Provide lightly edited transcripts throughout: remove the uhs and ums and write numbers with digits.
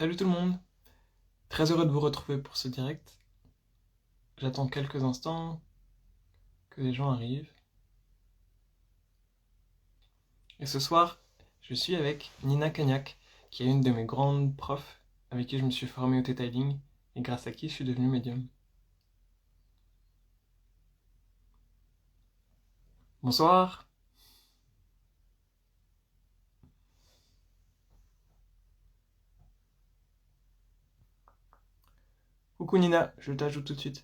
Salut tout le monde, très heureux de vous retrouver pour ce direct. J'attends quelques instants que les gens arrivent. Et ce soir, je suis avec Nina Cagnac, qui est une de mes grandes profs avec qui je me suis formé au detailing et grâce à qui je suis devenu médium. Bonsoir. Coucou Nina, je t'ajoute tout de suite.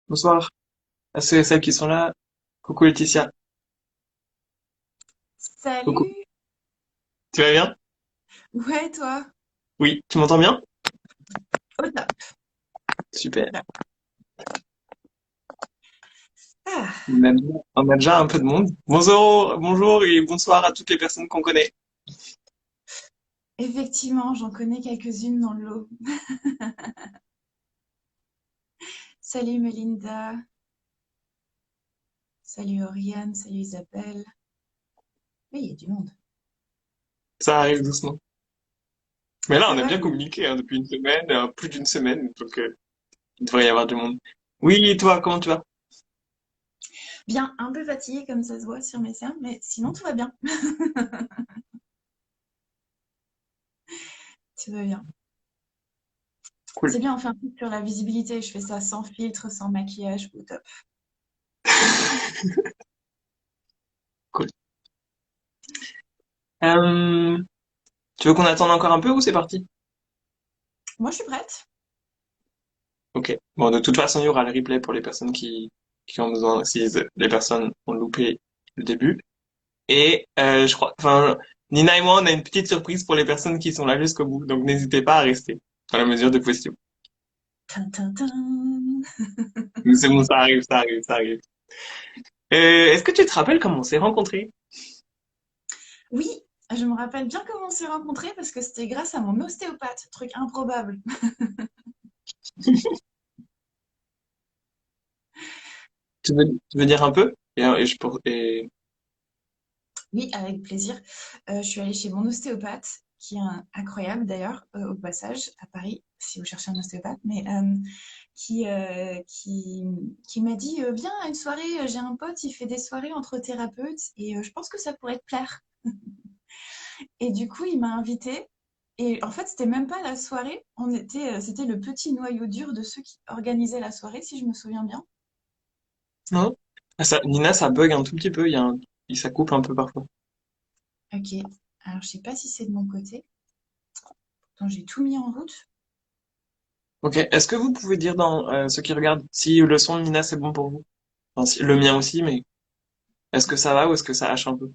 Bonsoir à ceux et celles qui sont là. Coucou Laetitia. Coucou. Salut! Tu vas bien? Ouais, toi? Oui, tu m'entends bien? Au top. Super. Ah, On a déjà un peu de monde. Bonjour, bonjour et bonsoir à toutes les personnes qu'on connaît. effectivement, j'en connais quelques-unes dans le lot. Salut Melinda, salut Oriane, salut Isabelle. Oui, il y a du monde. Ça arrive doucement. Mais là, Ça on a va? bien communiqué hein, depuis une semaine, plus d'une semaine, donc il devrait y avoir du monde. Oui, et toi, comment tu vas? Bien, un peu fatiguée comme ça se voit sur mes cernes, mais sinon tout va bien. Tout va bien. Cool. C'est bien, on fait un truc sur la visibilité. Je fais ça sans filtre, sans maquillage, au top. Cool. Euh, Tu veux qu'on attende encore un peu ou c'est parti? Moi, je suis prête. Ok. Bon, de toute façon, il y aura le replay pour les personnes qui ont besoin, si les personnes ont loupé le début. Et je crois, enfin, Nina et moi, on a une petite surprise pour les personnes qui sont là jusqu'au bout, donc n'hésitez pas à rester dans la mesure de possible. Tin, tin, tin. Mais c'est bon, ça arrive, ça arrive, ça arrive. Est-ce que tu te rappelles comment on s'est rencontrés? Oui, je me rappelle bien comment on s'est rencontrés parce que c'était grâce à mon ostéopathe, truc improbable. Tu veux dire un peu? Oui, avec plaisir. Je suis allée chez mon ostéopathe, qui est incroyable d'ailleurs, au passage, à Paris, si vous cherchez un ostéopathe, mais qui m'a dit viens à une soirée, j'ai un pote, il fait des soirées entre thérapeutes et je pense que ça pourrait te plaire. Et du coup, il m'a invitée. Et en fait, c'était même pas la soirée, c'était le petit noyau dur de ceux qui organisaient la soirée, si je me souviens bien. Non? Ah, Nina, ça bug un tout petit peu, ça coupe un peu parfois. Ok, alors je sais pas si c'est de mon côté. Pourtant, j'ai tout mis en route. Ok, est-ce que vous pouvez dire dans ceux qui regardent si le son de Nina c'est bon pour vous? Enfin, le mien aussi, mais est-ce que ça va ou est-ce que ça hache un peu?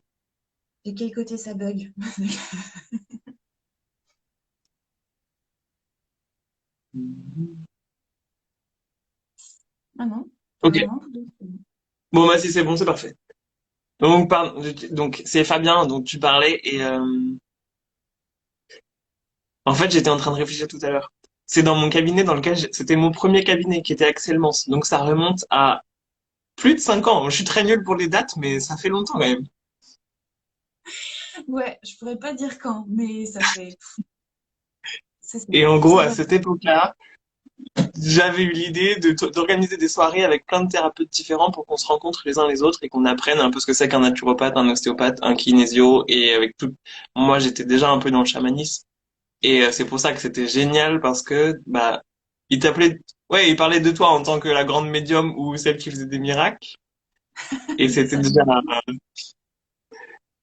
De quel côté ça bug? Ah non, Ok, apparemment, tout est bon. bon bah si c'est bon, c'est parfait. Donc, donc c'est Fabien dont tu parlais et en fait j'étais en train de réfléchir tout à l'heure. C'est dans mon cabinet dans lequel c'était mon premier cabinet qui était Axel Mance, donc ça remonte à plus de 5 ans. Je suis très nul pour les dates, mais ça fait longtemps quand même. Ouais, je pourrais pas dire quand, mais Et en gros, ça à doit cette faire. époque-là, j'avais eu l'idée d'organiser des soirées avec plein de thérapeutes différents pour qu'on se rencontre les uns les autres et qu'on apprenne un peu ce que c'est qu'un naturopathe, un ostéopathe, un kinésio et avec tout. Moi, j'étais déjà un peu dans le chamanisme et c'est pour ça que c'était génial parce que bah il t'appelait, ouais, il parlait de toi en tant que la grande médium ou celle qui faisait des miracles et c'était Ça, déjà j'aime beaucoup.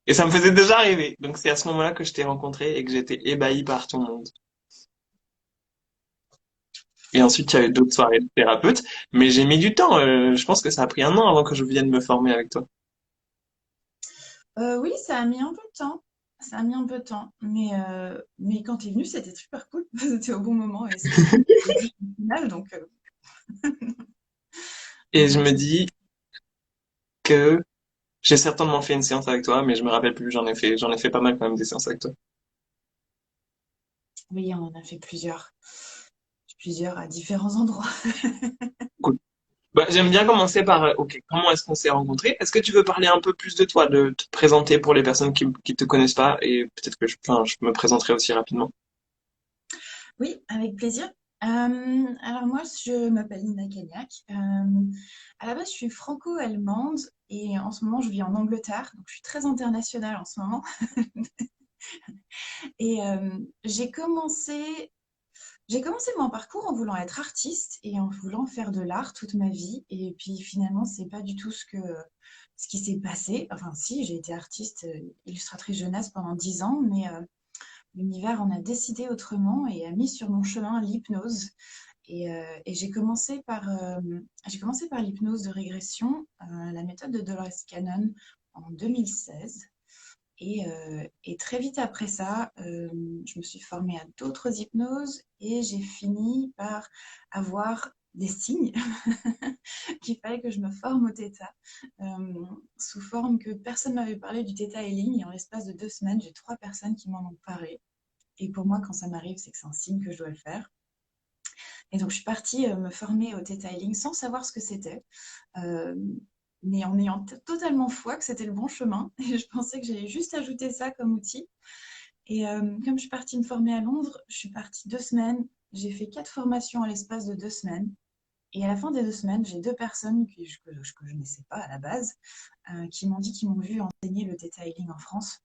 et ça me faisait déjà rêver. Donc c'est à ce moment-là que je t'ai rencontré et que j'étais ébahi par ton monde. Et ensuite, il y avait d'autres soirées de thérapeutes, mais j'ai mis du temps. Je pense que ça a pris un an avant que je vienne me former avec toi. Oui, ça a mis un peu de temps. Ça a mis un peu de temps. Mais quand t'es venu, c'était super cool. C'était au bon moment et c'était le but final. Et Donc je me merci. dis que j'ai certainement fait une séance avec toi, mais je me rappelle plus. J'en ai fait pas mal quand même des séances avec toi. Oui, on en a fait plusieurs. Plusieurs à différents endroits. Cool. Bah, j'aime bien commencer par, ok, comment est-ce qu'on s'est rencontrés? Est-ce que tu veux parler un peu plus de toi, de te présenter pour les personnes qui te connaissent pas et peut-être que enfin, je me présenterai aussi rapidement. Oui, avec plaisir. Alors moi, je m'appelle Nina Cagnac. À la base, je suis franco-allemande et en ce moment, je vis en Angleterre. Donc, je suis très internationale en ce moment. Et j'ai commencé mon parcours en voulant être artiste et en voulant faire de l'art toute ma vie. Et puis finalement, c'est pas du tout ce qui s'est passé. Enfin, si, j'ai été artiste, illustratrice jeunesse pendant 10 ans, mais l'univers en a décidé autrement et a mis sur mon chemin l'hypnose. Et j'ai commencé par l'hypnose de régression, la méthode de Dolores Cannon en 2016. Et très vite après ça, je me suis formée à d'autres hypnoses et j'ai fini par avoir des signes qu'il fallait que je me forme au Theta, sous forme que personne ne m'avait parlé du Theta Healing. Et en l'espace de 2 semaines, j'ai 3 personnes qui m'en ont parlé. Et pour moi, quand ça m'arrive, c'est que c'est un signe que je dois le faire. Et donc, je suis partie me former au Theta Healing sans savoir ce que c'était, euh, mais en ayant totalement foi que c'était le bon chemin. Et je pensais que j'allais juste ajouter ça comme outil. Et comme je suis partie me former à Londres, je suis partie 2 semaines. J'ai fait 4 formations à l'espace de 2 semaines. Et à la fin des 2 semaines, j'ai 2 personnes que je ne sais pas à la base, qui m'ont dit qu'ils m'ont vu enseigner le Theta Healing en France.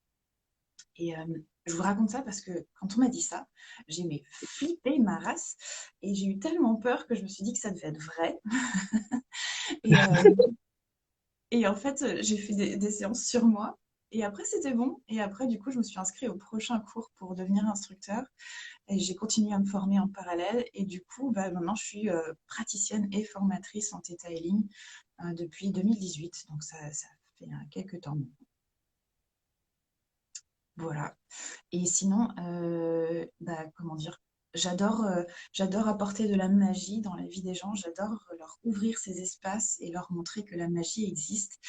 Et je vous raconte ça parce que quand on m'a dit ça, j'ai flippé ma race et j'ai eu tellement peur que je me suis dit que ça devait être vrai. Et, et en fait, j'ai fait des séances sur moi. Et après, c'était bon. Et après, du coup, je me suis inscrite au prochain cours pour devenir instructeur. Et j'ai continué à me former en parallèle. Et du coup, bah, maintenant, je suis praticienne et formatrice en Theta Healing depuis 2018. Donc, ça fait quelques temps. Voilà. Et sinon, bah, comment dire, j'adore j'adore apporter de la magie dans la vie des gens. J'adore leur ouvrir ces espaces et leur montrer que la magie existe.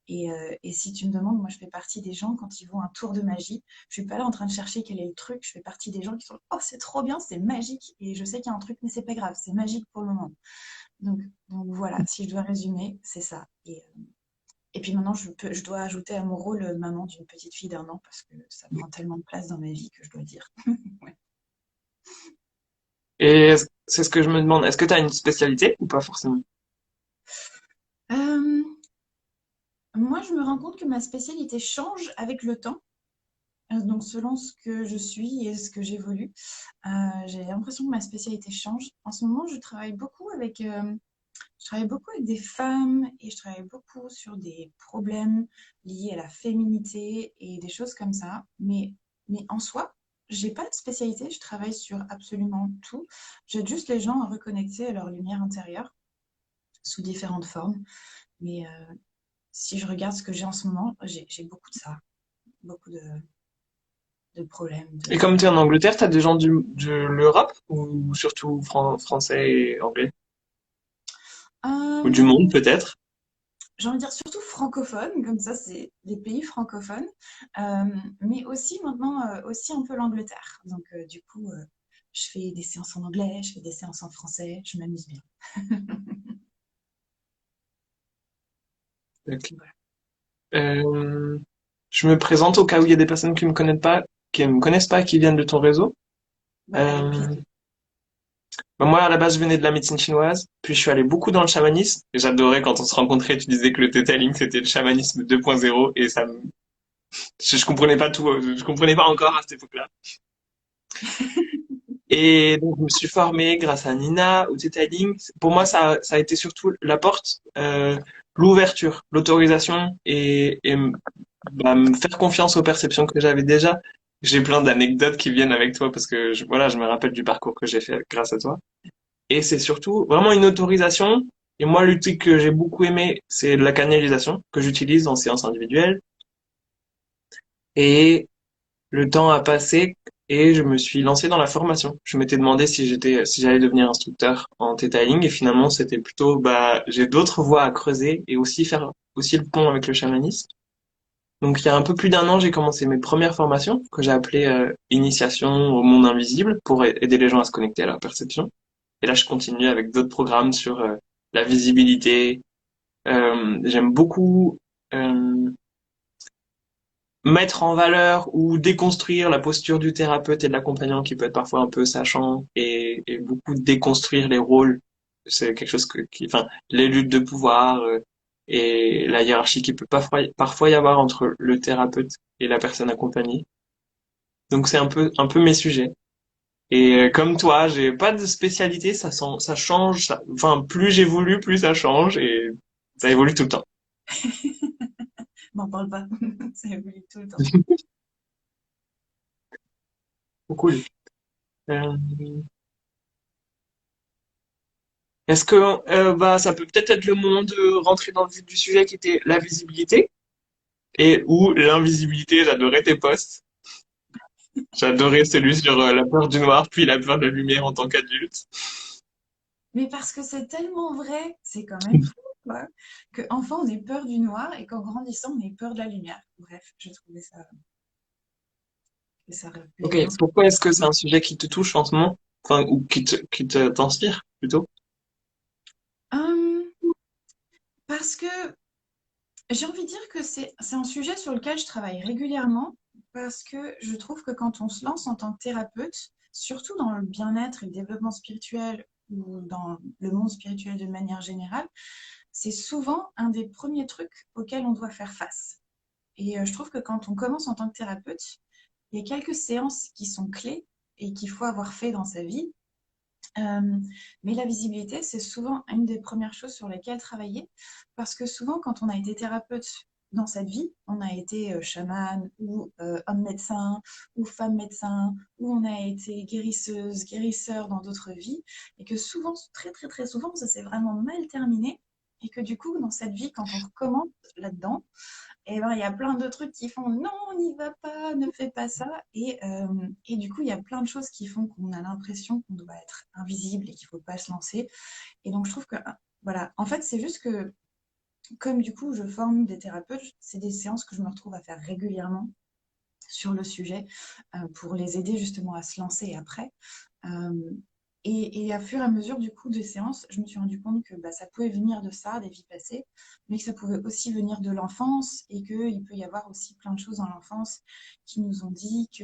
Et si tu me demandes, moi, je fais partie des gens quand ils vont un tour de magie. Je suis pas là en train de chercher quel est le truc. Je fais partie des gens qui sont, oh, c'est trop bien, c'est magique. Et je sais qu'il y a un truc, mais c'est pas grave, c'est magique pour le moment. Donc, donc voilà, si je dois résumer, c'est ça. Et puis maintenant, je dois ajouter à mon rôle maman d'une petite fille d'1 an parce que ça prend tellement de place dans ma vie que je dois dire. Ouais. Et c'est ce que je me demande. Est-ce que tu as une spécialité ou pas forcément? Euh, Moi, je me rends compte que ma spécialité change avec le temps, donc selon ce que je suis et ce que j'évolue. J'ai l'impression que ma spécialité change. En ce moment, je travaille beaucoup avec des femmes et je travaille beaucoup sur des problèmes liés à la féminité et des choses comme ça. Mais en soi, j'ai pas de spécialité. Je travaille sur absolument tout. J'aide juste les gens à reconnecter à leur lumière intérieure sous différentes formes. Mais si je regarde ce que j'ai en ce moment, j'ai beaucoup de ça, beaucoup de problèmes. Et comme tu es en Angleterre, tu as des gens de l'Europe ou surtout français et anglais? Ou du monde Euh, peut-être? j'ai envie de dire surtout francophone, comme ça c'est les pays francophones, euh, mais aussi maintenant aussi un peu l'Angleterre. Donc du coup, je fais des séances en anglais, je fais des séances en français, je m'amuse bien. Ok. Voilà. Euh, je me présente au cas où il y a des personnes qui me connaissent pas, qui viennent de ton réseau. Bah, avec Euh, plaisir. Bah, moi, à la base, je venais de la médecine chinoise, puis je suis allé beaucoup dans le chamanisme. Et j'adorais quand on se rencontrait, tu disais que le Theta Healing, c'était le chamanisme 2.0, et je comprenais pas tout, je comprenais pas encore à cette époque-là. Et donc, je me suis formé grâce à Nina au Theta Healing. Pour moi, ça a été surtout la porte, l'ouverture, l'autorisation bah, me faire confiance aux perceptions que j'avais déjà. J'ai plein d'anecdotes qui viennent avec toi parce que voilà, je me rappelle du parcours que j'ai fait grâce à toi. Et c'est surtout vraiment une autorisation. Et moi, le truc que j'ai beaucoup aimé, c'est la canalisation que j'utilise en séance individuelle. Et le temps a passé et je me suis lancé dans la formation. Je m'étais demandé si j'allais devenir instructeur en Theta Healing et finalement, c'était plutôt, bah, j'ai d'autres voies à creuser et aussi faire aussi le pont avec le chamanisme. Donc, il y a un peu plus d'1 an, j'ai commencé mes premières formations que j'ai appelées initiation au monde invisible pour aider les gens à se connecter à leur perception. Et là, je continue avec d'autres programmes sur la visibilité. J'aime beaucoup mettre en valeur ou déconstruire la posture du thérapeute et de l'accompagnant qui peut être parfois un peu sachant et beaucoup déconstruire les rôles. C'est quelque chose enfin, les luttes de pouvoir et la hiérarchie qui peut parfois y avoir entre le thérapeute et la personne accompagnée. Donc c'est un peu mes sujets. Et comme toi, j'ai pas de spécialité, ça change, enfin, plus j'évolue, plus ça change et ça évolue tout le temps. M'en parle pas, ça évolue tout le temps. Trop cool. Euh, Est-ce que bah ça peut peut-être être le moment de rentrer dans le vif du sujet qui était la visibilité et ou l'invisibilité. J'adorais tes posts. J'adorais celui sur la peur du noir puis la peur de la lumière en tant qu'adulte. Mais parce que c'est tellement vrai, c'est quand même fou, quoi. Qu'enfant, on ait peur du noir et qu'en grandissant, on ait peur de la lumière. Bref, je trouvais ça, que ça Ok, reflète bien ce que... pourquoi est-ce que c'est un sujet qui te touche en ce moment, enfin ou qui te t'inspire plutôt? Hum, parce que j'ai envie de dire que c'est un sujet sur lequel je travaille régulièrement parce que je trouve que quand on se lance en tant que thérapeute, surtout dans le bien-être et le développement spirituel ou dans le monde spirituel de manière générale, c'est souvent un des premiers trucs auxquels on doit faire face. Et je trouve que quand on commence en tant que thérapeute, il y a quelques séances qui sont clés et qu'il faut avoir fait dans sa vie. Mais la visibilité, c'est souvent une des premières choses sur lesquelles travailler parce que souvent, quand on a été thérapeute dans cette vie, on a été chaman ou homme médecin ou femme médecin ou on a été guérisseuse, guérisseur dans d'autres vies et que souvent, très très très souvent, ça s'est vraiment mal terminé et que du coup, dans cette vie, quand on recommence là-dedans, et ben, il y a plein de trucs qui font non, n'y va pas, ne fais pas ça. Et du coup, il y a plein de choses qui font qu'on a l'impression qu'on doit être invisible et qu'il ne faut pas se lancer. Et donc, je trouve que, voilà, en fait, c'est juste que, comme du coup, je forme des thérapeutes, c'est des séances que je me retrouve à faire régulièrement sur le sujet pour les aider justement à se lancer après. Euh, et à fur et à mesure du coup des séances, je me suis rendu compte que bah, ça pouvait venir de ça, des vies passées, mais que ça pouvait aussi venir de l'enfance et qu'il peut y avoir aussi plein de choses dans l'enfance qui nous ont dit que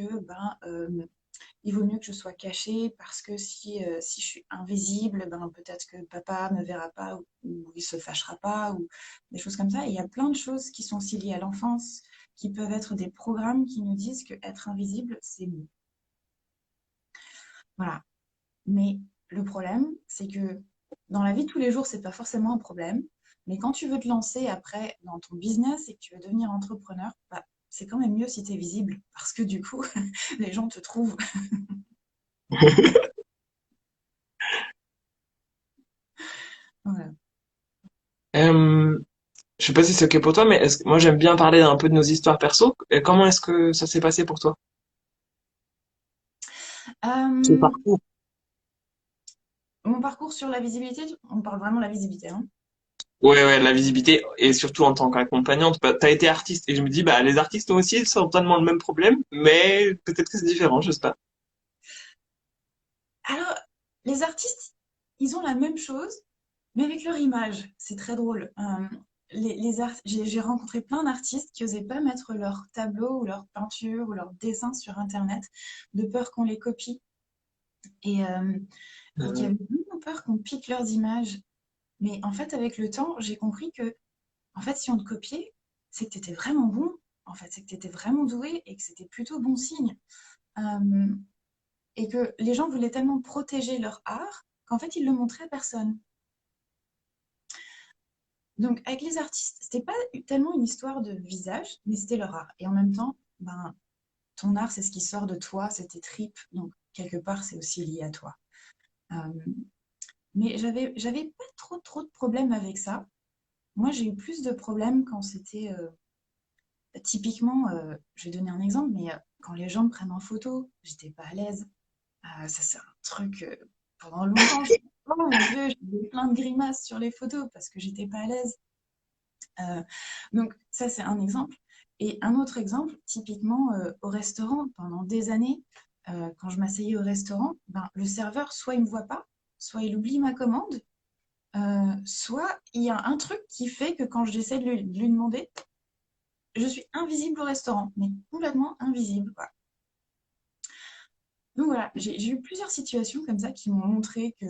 il vaut mieux que je sois cachée parce que si je suis invisible, ben, peut-être que papa me verra pas ou il se fâchera pas ou des choses comme ça. Et il y a plein de choses qui sont aussi liées à l'enfance, qui peuvent être des programmes qui nous disent que être invisible, c'est mieux. Voilà. Mais le problème, c'est que dans la vie de tous les jours, c'est pas forcément un problème. Mais quand tu veux te lancer après dans ton business et que tu veux devenir entrepreneur, bah, c'est quand même mieux si tu es visible parce que du coup, les gens te trouvent. Voilà. Euh, je sais pas si c'est ok pour toi, mais moi j'aime bien parler un peu de nos histoires perso. Et comment est-ce que ça s'est passé pour toi, ce Euh, parcours? mon parcours sur la visibilité, on parle vraiment de la visibilité, hein. Ouais, ouais, la visibilité et surtout en tant qu'accompagnante, bah, t'as été artiste et je me dis, bah, les artistes ont aussi certainement le même problème, mais peut-être que c'est différent, je sais pas. Alors, les artistes, ils ont la même chose, mais avec leur image. C'est très drôle. J'ai rencontré plein d'artistes qui n'osaient pas mettre leur tableau ou leur peinture ou leur dessin sur Internet de peur qu'on les copie et, euh, et qui Euh, avaient vraiment peur qu'on pique leurs images. Mais en fait, avec le temps, j'ai compris que en fait, si on te copiait, c'est que tu étais vraiment bon. En fait, c'est que tu étais vraiment doué et que c'était plutôt bon signe. Euh, et que les gens voulaient tellement protéger leur art qu'en fait, ils le montraient à personne. Donc, avec les artistes, c'était pas tellement une histoire de visage, mais c'était leur art. Et en même temps, ben, ton art, c'est ce qui sort de toi, c'est tes tripes. Donc, quelque part, c'est aussi lié à toi. Euh, mais j'avais pas trop de problèmes avec ça. Moi, j'ai eu plus de problèmes quand c'était typiquement, je vais donner un exemple, mais quand les gens me prennent en photo, j'étais pas à l'aise. Ça, c'est un truc, pendant longtemps, je me oh mon Dieu, j'ai plein de grimaces sur les photos parce que j'étais pas à l'aise. Euh, donc ça, c'est un exemple. Et un autre exemple, typiquement au restaurant, pendant des années, quand je m'asseyais au restaurant, ben, le serveur, soit il ne me voit pas, soit il oublie ma commande, soit il y a un truc qui fait que quand j'essaie de lui demander, je suis invisible au restaurant, mais complètement invisible, quoi. Donc voilà, j'ai eu plusieurs situations comme ça qui m'ont montré que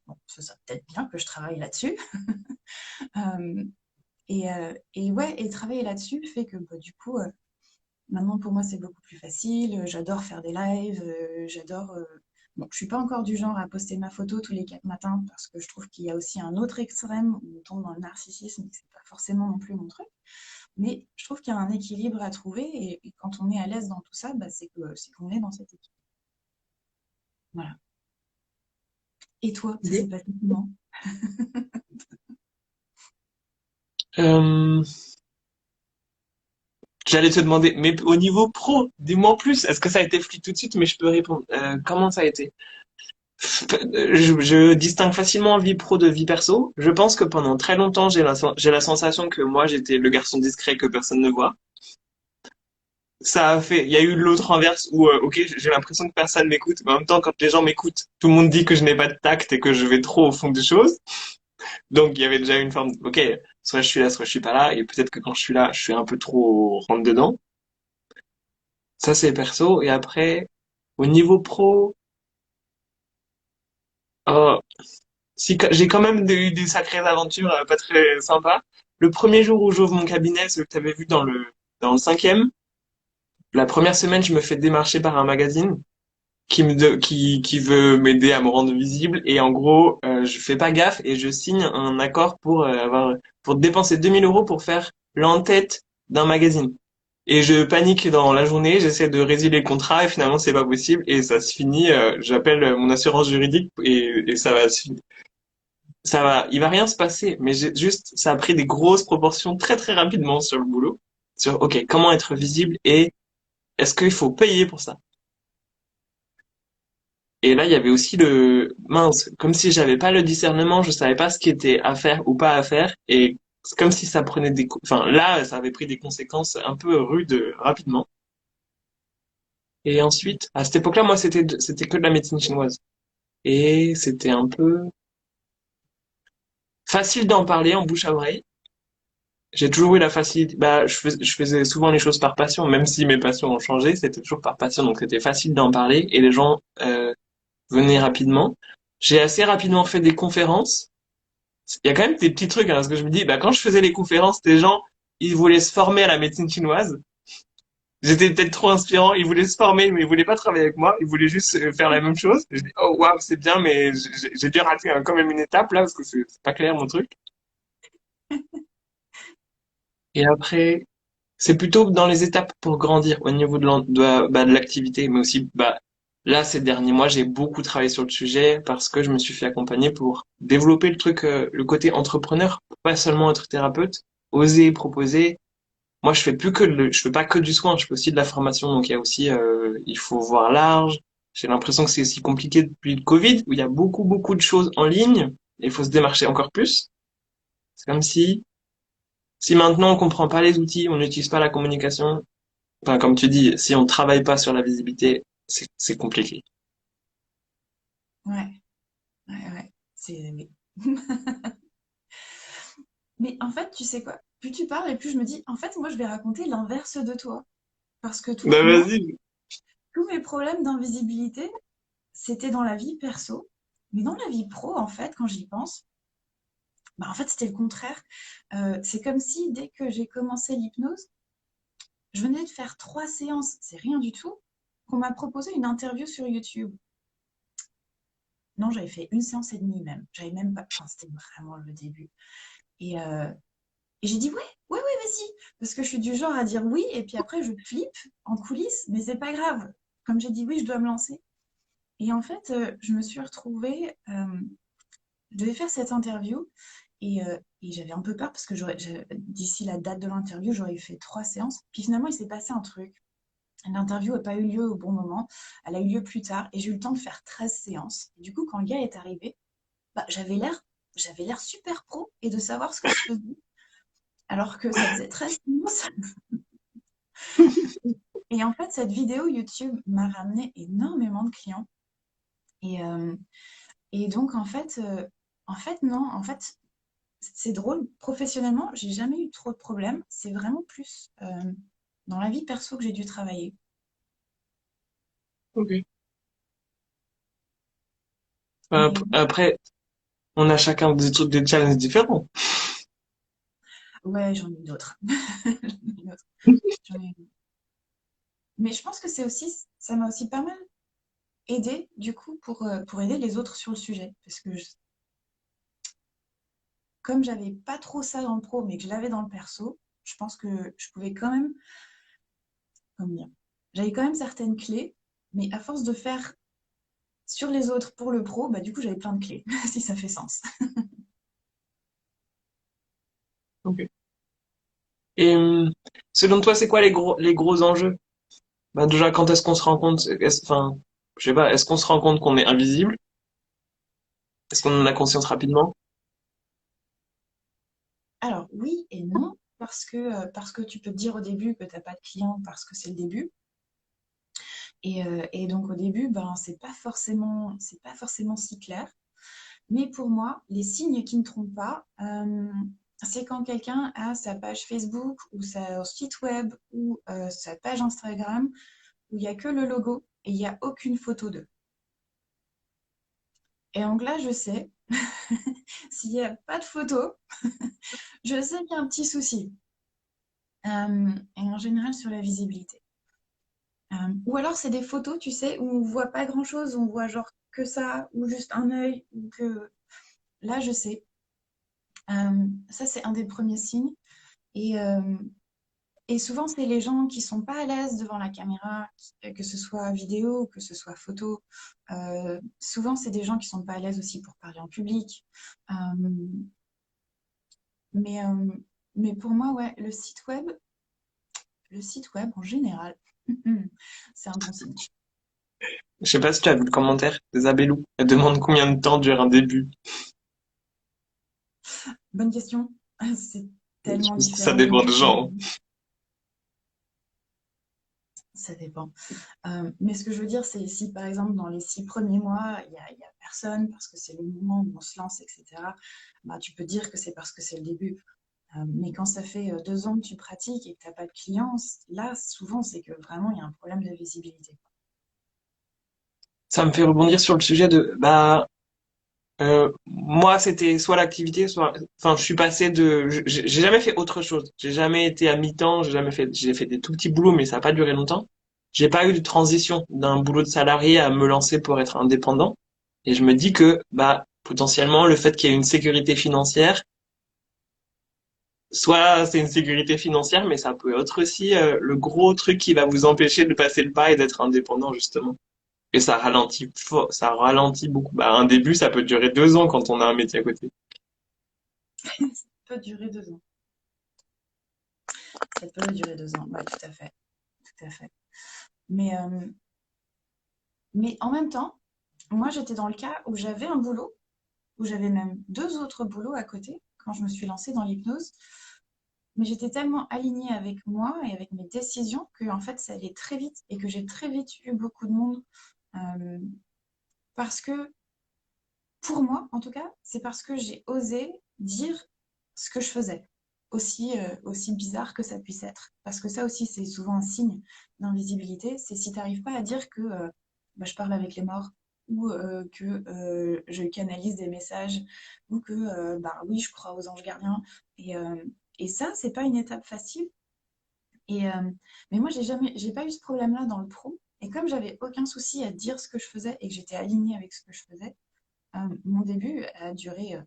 bon, ce serait peut-être bien que je travaille là-dessus. Euh, et ouais, et travailler là-dessus fait que bah, du coup, maintenant pour moi c'est beaucoup plus facile. J'adore faire des lives, j'adore. Bon, je suis pas encore du genre à poster ma photo tous les 4 matins parce que je trouve qu'il y a aussi un autre extrême où on tombe dans le narcissisme et que c'est pas forcément non plus mon truc. Mais je trouve qu'il y a un équilibre à trouver et quand on est à l'aise dans tout ça, bah, c'est qu'on est dans cet équilibre. Voilà. Et toi, ça s'est Ok. passé comment? Euh, J'allais te demander, mais au niveau pro, dis-moi en plus. Est-ce que ça a été fluide tout de suite, mais je peux répondre. Comment ça a été? Je distingue facilement vie pro de vie perso. Je pense que pendant très longtemps, j'ai la sensation que moi, j'étais le garçon discret que personne ne voit. Ça a fait, il y a eu l'autre inverse où, ok, j'ai l'impression que personne m'écoute, mais en même temps, quand les gens m'écoutent, tout le monde dit que je n'ai pas de tact et que je vais trop au fond des choses. Donc, il y avait déjà une forme, ok, soit je suis là, soit je suis pas là, et peut-être que quand je suis là, je suis un peu trop rentre dedans. Ça, c'est perso. Et après, au niveau pro, euh, si, j'ai quand même eu des sacrées aventures pas très sympas. Le premier jour où j'ouvre mon cabinet, ce que tu avais vu dans le cinquième, la première semaine, je me fais démarcher par un magazine qui veut m'aider à me rendre visible et en gros je fais pas gaffe et je signe un accord pour dépenser 2 000 € pour faire l'en-tête d'un magazine et je panique dans la journée, j'essaie de résilier le contrat et finalement c'est pas possible et ça se finit, j'appelle mon assurance juridique et ça va, il va rien se passer, mais juste ça a pris des grosses proportions très très rapidement sur le boulot, sur ok, comment être visible et est-ce qu'il faut payer pour ça. Et là, il y avait aussi le mince, comme si j'avais pas le discernement, je savais pas ce qui était à faire ou pas à faire, et c'est comme si ça prenait enfin là, ça avait pris des conséquences un peu rudes rapidement. Et ensuite, à cette époque-là, moi, c'était que de la médecine chinoise, et c'était un peu facile d'en parler en bouche à oreille. J'ai toujours eu la facilité, bah, je faisais souvent les choses par passion, même si mes passions ont changé, c'était toujours par passion, donc c'était facile d'en parler, et les gens venaient rapidement. J'ai assez rapidement fait des conférences. Il y a quand même des petits trucs, hein, parce que je me dis, bah, quand je faisais les conférences, des gens, ils voulaient se former à la médecine chinoise. J'étais peut-être trop inspirant, ils voulaient se former, mais ils voulaient pas travailler avec moi, ils voulaient juste faire la même chose. Et je dis, oh waouh, c'est bien, mais j'ai dû rater quand même une étape là, parce que c'est pas clair mon truc. Et après, c'est plutôt dans les étapes pour grandir au niveau de l'activité, mais aussi, bah, là, ces derniers mois, j'ai beaucoup travaillé sur le sujet parce que je me suis fait accompagner pour développer le truc, le côté entrepreneur, pas seulement être thérapeute, oser proposer. Moi, je fais pas que du soin, je fais aussi de la formation, donc il y a aussi, il faut voir large. J'ai l'impression que c'est aussi compliqué depuis le Covid, où il y a beaucoup de choses en ligne, et il faut se démarcher encore plus. C'est comme si maintenant on comprend pas les outils, on n'utilise pas la communication, enfin, comme tu dis, si on travaille pas sur la visibilité, c'est compliqué. Ouais, ouais, ouais. C'est oui. Mais en fait, tu sais quoi? Plus tu parles et plus je me dis, en fait, moi, je vais raconter l'inverse de toi. Parce que Bah moi, vas-y. tous mes problèmes d'invisibilité, c'était dans la vie perso. Mais dans la vie pro, en fait, quand j'y pense, bah, en fait, c'était le contraire. C'est comme si, dès que j'ai commencé l'hypnose, je venais de faire 3 séances, c'est rien du tout, qu'on m'a proposé une interview sur YouTube. Non, j'avais fait une séance et demie même. J'avais même pas. Enfin, c'était vraiment le début. Et, euh, et j'ai dit ouais, ouais, ouais, vas-y. Parce que je suis du genre à dire oui, et puis après, je flippe en coulisses, mais c'est pas grave. Comme j'ai dit oui, je dois me lancer. Et en fait, je me suis retrouvée. Je devais faire cette interview et j'avais un peu peur parce que d'ici la date de l'interview, j'aurais fait 3 séances. Puis finalement, il s'est passé un truc. L'interview n'a pas eu lieu au bon moment. Elle a eu lieu plus tard et j'ai eu le temps de faire 13 séances. Et du coup, quand le gars est arrivé, bah, j'avais l'air super pro et de savoir ce que je faisais. Alors que ça faisait 13 séances. Et en fait, cette vidéo YouTube m'a ramené énormément de clients. Et, euh, et donc, en fait, En fait, non. En fait, c'est drôle. Professionnellement, j'ai jamais eu trop de problèmes. C'est vraiment plus dans la vie perso que j'ai dû travailler. Ok. Mais Après, on a chacun des trucs, des challenges différents. ouais, j'en ai eu d'autres. J'en ai eu d'autres. J'en ai eu. Mais je pense que c'est aussi, ça m'a aussi pas mal aidé, du coup, pour aider les autres sur le sujet. Parce que comme j'avais pas trop ça dans le pro, mais que je l'avais dans le perso, je pense que je pouvais quand même, comment dire, j'avais quand même certaines clés, mais à force de faire sur les autres pour le pro, bah du coup j'avais plein de clés, si ça fait sens. Ok. Et selon toi, c'est quoi les gros enjeux? Bah, déjà, quand est-ce qu'on se rend compte, enfin, je sais pas, est-ce qu'on se rend compte qu'on est invisible? Est-ce qu'on en a conscience rapidement? Alors oui et non, parce que tu peux te dire au début que tu n'as pas de clients parce que c'est le début. Et donc au début, ben, c'est pas forcément si clair. Mais pour moi, les signes qui ne trompent pas, c'est quand quelqu'un a sa page Facebook ou sa site web ou sa page Instagram où il n'y a que le logo et il n'y a aucune photo d'eux. Et donc là, je sais, s'il n'y a pas de photo, je sais qu'il y a un petit souci. Et en général, sur la visibilité. Ou alors, c'est des photos, tu sais, où on voit pas grand-chose, on voit genre que ça, ou juste un œil, ou que... Là, je sais. Ça, c'est un des premiers signes. Et, euh, et souvent, c'est les gens qui sont pas à l'aise devant la caméra, que ce soit vidéo ou que ce soit photo. Souvent, c'est des gens qui sont pas à l'aise aussi pour parler en public. Euh, mais, euh, mais pour moi, ouais, le site web en général, c'est un bon signe. Je sais pas si tu as vu le commentaire des Abelou. Elle demande combien de temps dure un début. Bonne question. C'est Je tellement pense que ça différent. dépend des gens. Ça dépend. Mais ce que je veux dire, c'est si par exemple dans les 6 premiers mois, il y a personne parce que c'est le moment où on se lance, etc., bah, tu peux dire que c'est parce que c'est le début. Mais quand ça fait 2 ans que tu pratiques et que tu n'as pas de clients, là, souvent, c'est que vraiment, il y a un problème de visibilité. Ça me fait rebondir sur le sujet de, bah, moi, c'était soit l'activité, soit, enfin, je suis passé de, j'ai jamais fait autre chose. J'ai jamais été à mi-temps, j'ai fait des tout petits boulots, mais ça n'a pas duré longtemps. J'ai pas eu de transition d'un boulot de salarié à me lancer pour être indépendant. Et je me dis que, bah, potentiellement, le fait qu'il y ait une sécurité financière, soit c'est une sécurité financière, mais ça peut être aussi le gros truc qui va vous empêcher de passer le pas et d'être indépendant, justement. Et ça ralentit beaucoup. Bah, un début, ça peut durer 2 ans quand on a un métier à côté. Ça peut durer 2 ans. Ça peut durer 2 ans, ouais, tout à fait. Tout à fait. Mais, euh, mais en même temps, moi, j'étais dans le cas où j'avais un boulot, où j'avais même 2 autres boulots à côté quand je me suis lancée dans l'hypnose. Mais j'étais tellement alignée avec moi et avec mes décisions que en fait ça allait très vite et que j'ai très vite eu beaucoup de monde euh, parce que pour moi en tout cas c'est parce que j'ai osé dire ce que je faisais aussi bizarre que ça puisse être parce que ça aussi c'est souvent un signe d'invisibilité, c'est si tu n'arrives pas à dire que bah, je parle avec les morts ou que je canalise des messages ou que bah oui je crois aux anges gardiens et, euh, et ça c'est pas une étape facile. Et, mais moi, j'ai pas eu ce problème-là dans le pro. Et comme j'avais aucun souci à dire ce que je faisais et que j'étais alignée avec ce que je faisais, mon début a duré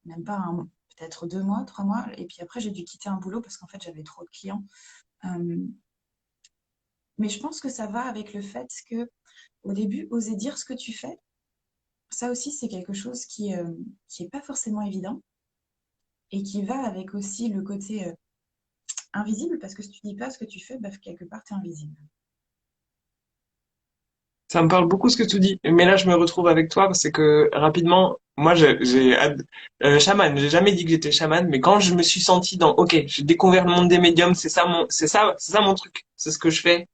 même pas un mois, peut-être 2 mois, 3 mois. Et puis après, j'ai dû quitter un boulot parce qu'en fait, j'avais trop de clients. Euh, mais je pense que ça va avec le fait que, au début, oser dire ce que tu fais, ça aussi, c'est quelque chose qui est pas forcément évident et qui va avec aussi le côté invisible parce que si tu dis pas ce que tu fais, bah, quelque part, tu es invisible. Ça me parle beaucoup ce que tu dis, mais là je me retrouve avec toi parce que rapidement, moi chaman, j'ai jamais dit que j'étais chaman, mais quand je me suis senti dans, ok, j'ai découvert le monde des médiums, c'est ça mon truc, c'est ce que je fais.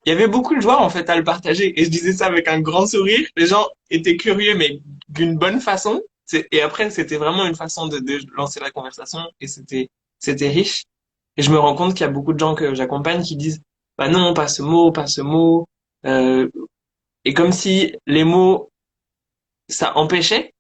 Il y avait beaucoup de joie en fait à le partager et je disais ça avec un grand sourire. Les gens étaient curieux, mais d'une bonne façon. Et après, c'était vraiment une façon de lancer la conversation et c'était riche. Et je me rends compte qu'il y a beaucoup de gens que j'accompagne qui disent, bah non, pas ce mot, pas ce mot. Euh, et comme si les mots, ça empêchait.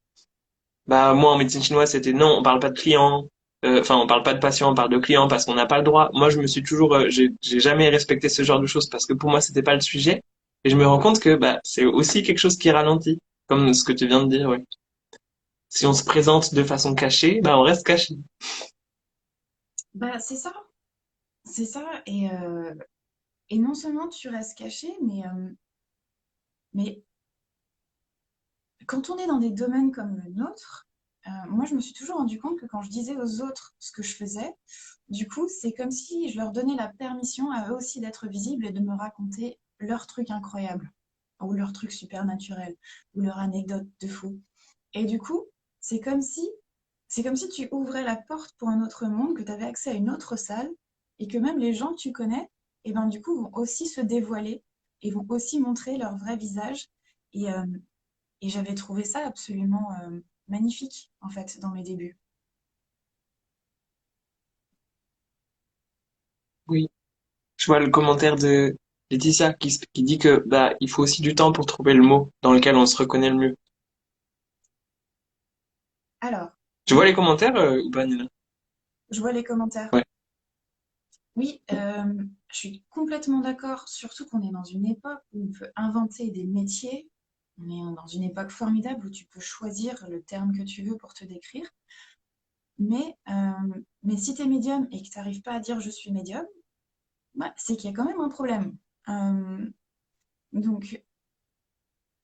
Bah moi en médecine chinoise, c'était non, on parle pas de client. Enfin, on parle pas de patient, on parle de client parce qu'on n'a pas le droit. Moi, je me suis toujours, j'ai jamais respecté ce genre de choses parce que pour moi, c'était pas le sujet. Et je me rends compte que bah c'est aussi quelque chose qui ralentit, comme ce que tu viens de dire. Ouais. Si on se présente de façon cachée, bah on reste caché. Bah, c'est ça. Et non seulement tu restes caché, mais quand on est dans des domaines comme le nôtre, moi, je me suis toujours rendu compte que quand je disais aux autres ce que je faisais, du coup, c'est comme si je leur donnais la permission à eux aussi d'être visibles et de me raconter leurs trucs incroyables, ou leurs trucs super naturels, ou leurs anecdotes de fou. Et du coup, c'est comme si, c'est comme si tu ouvrais la porte pour un autre monde, que tu avais accès à une autre salle, et que même les gens que tu connais, et ben, du coup, vont aussi se dévoiler et vont aussi montrer leur vrai visage. Et, euh, et j'avais trouvé ça absolument magnifique, en fait, dans mes débuts. Oui. Je vois le commentaire de Laetitia qui dit que bah il faut aussi du temps pour trouver le mot dans lequel on se reconnaît le mieux. Alors, Tu vois les commentaires ou pas, Nina? je vois les commentaires. Ouais. Oui, je suis complètement d'accord, surtout qu'on est dans une époque où on peut inventer des métiers. On est dans une époque formidable où tu peux choisir le terme que tu veux pour te décrire. Mais si tu es médium et que tu n'arrives pas à dire je suis médium, bah, c'est qu'il y a quand même un problème. Euh, donc,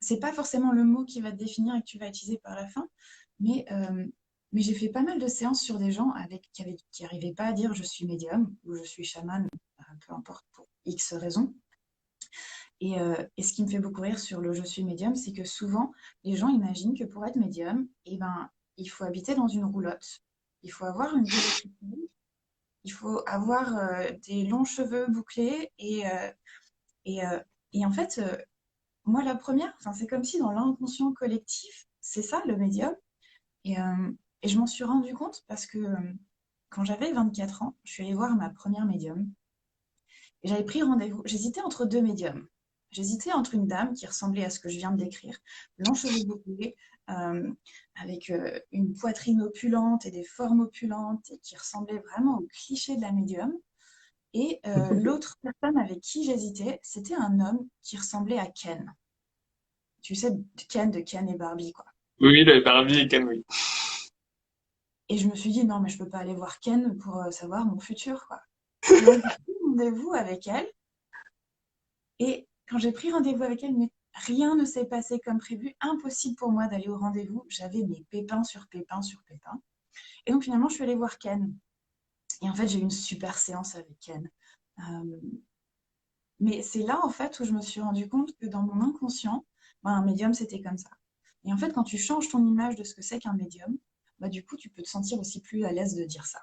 c'est pas forcément le mot qui va te définir et que tu vas utiliser par la fin, mais, euh, mais j'ai fait pas mal de séances sur des gens qui n'arrivaient pas à dire je suis médium ou je suis chaman, peu importe pour X raisons. Et ce qui me fait beaucoup rire sur le je suis médium, c'est que souvent, les gens imaginent que pour être médium, eh ben, il faut habiter dans une roulotte, il faut avoir une boule au cul, il faut avoir des longs cheveux bouclés et, euh, et en fait, moi la première, enfin, c'est comme si dans l'inconscient collectif, c'est ça le médium. Et, euh, et je m'en suis rendu compte parce que quand j'avais 24 ans, je suis allée voir ma première médium et j'avais pris rendez-vous. J'hésitais entre deux médiums. J'hésitais entre une dame qui ressemblait à ce que je viens de décrire, longs cheveux bouclés, euh, avec une poitrine opulente et des formes opulentes et qui ressemblait vraiment au cliché de la médium. Et l'autre personne avec qui j'hésitais, c'était un homme qui ressemblait à Ken. Tu sais, Ken de Ken et Barbie, quoi. Oui, le Barbie et Ken, oui. Et je me suis dit, non, mais je peux pas aller voir Ken pour savoir mon futur, quoi. Et donc, j'ai pris rendez-vous avec elle. Et quand j'ai pris rendez-vous avec elle, mais rien ne s'est passé comme prévu. Impossible pour moi d'aller au rendez-vous. J'avais mes pépins sur pépins sur pépins. Et donc, finalement, je suis allée voir Ken. Et en fait, j'ai eu une super séance avec Ken. Euh, mais c'est là, en fait, où je me suis rendu compte que dans mon inconscient, bah, un médium, c'était comme ça. Et en fait, quand tu changes ton image de ce que c'est qu'un médium, bah, du coup, tu peux te sentir aussi plus à l'aise de dire ça.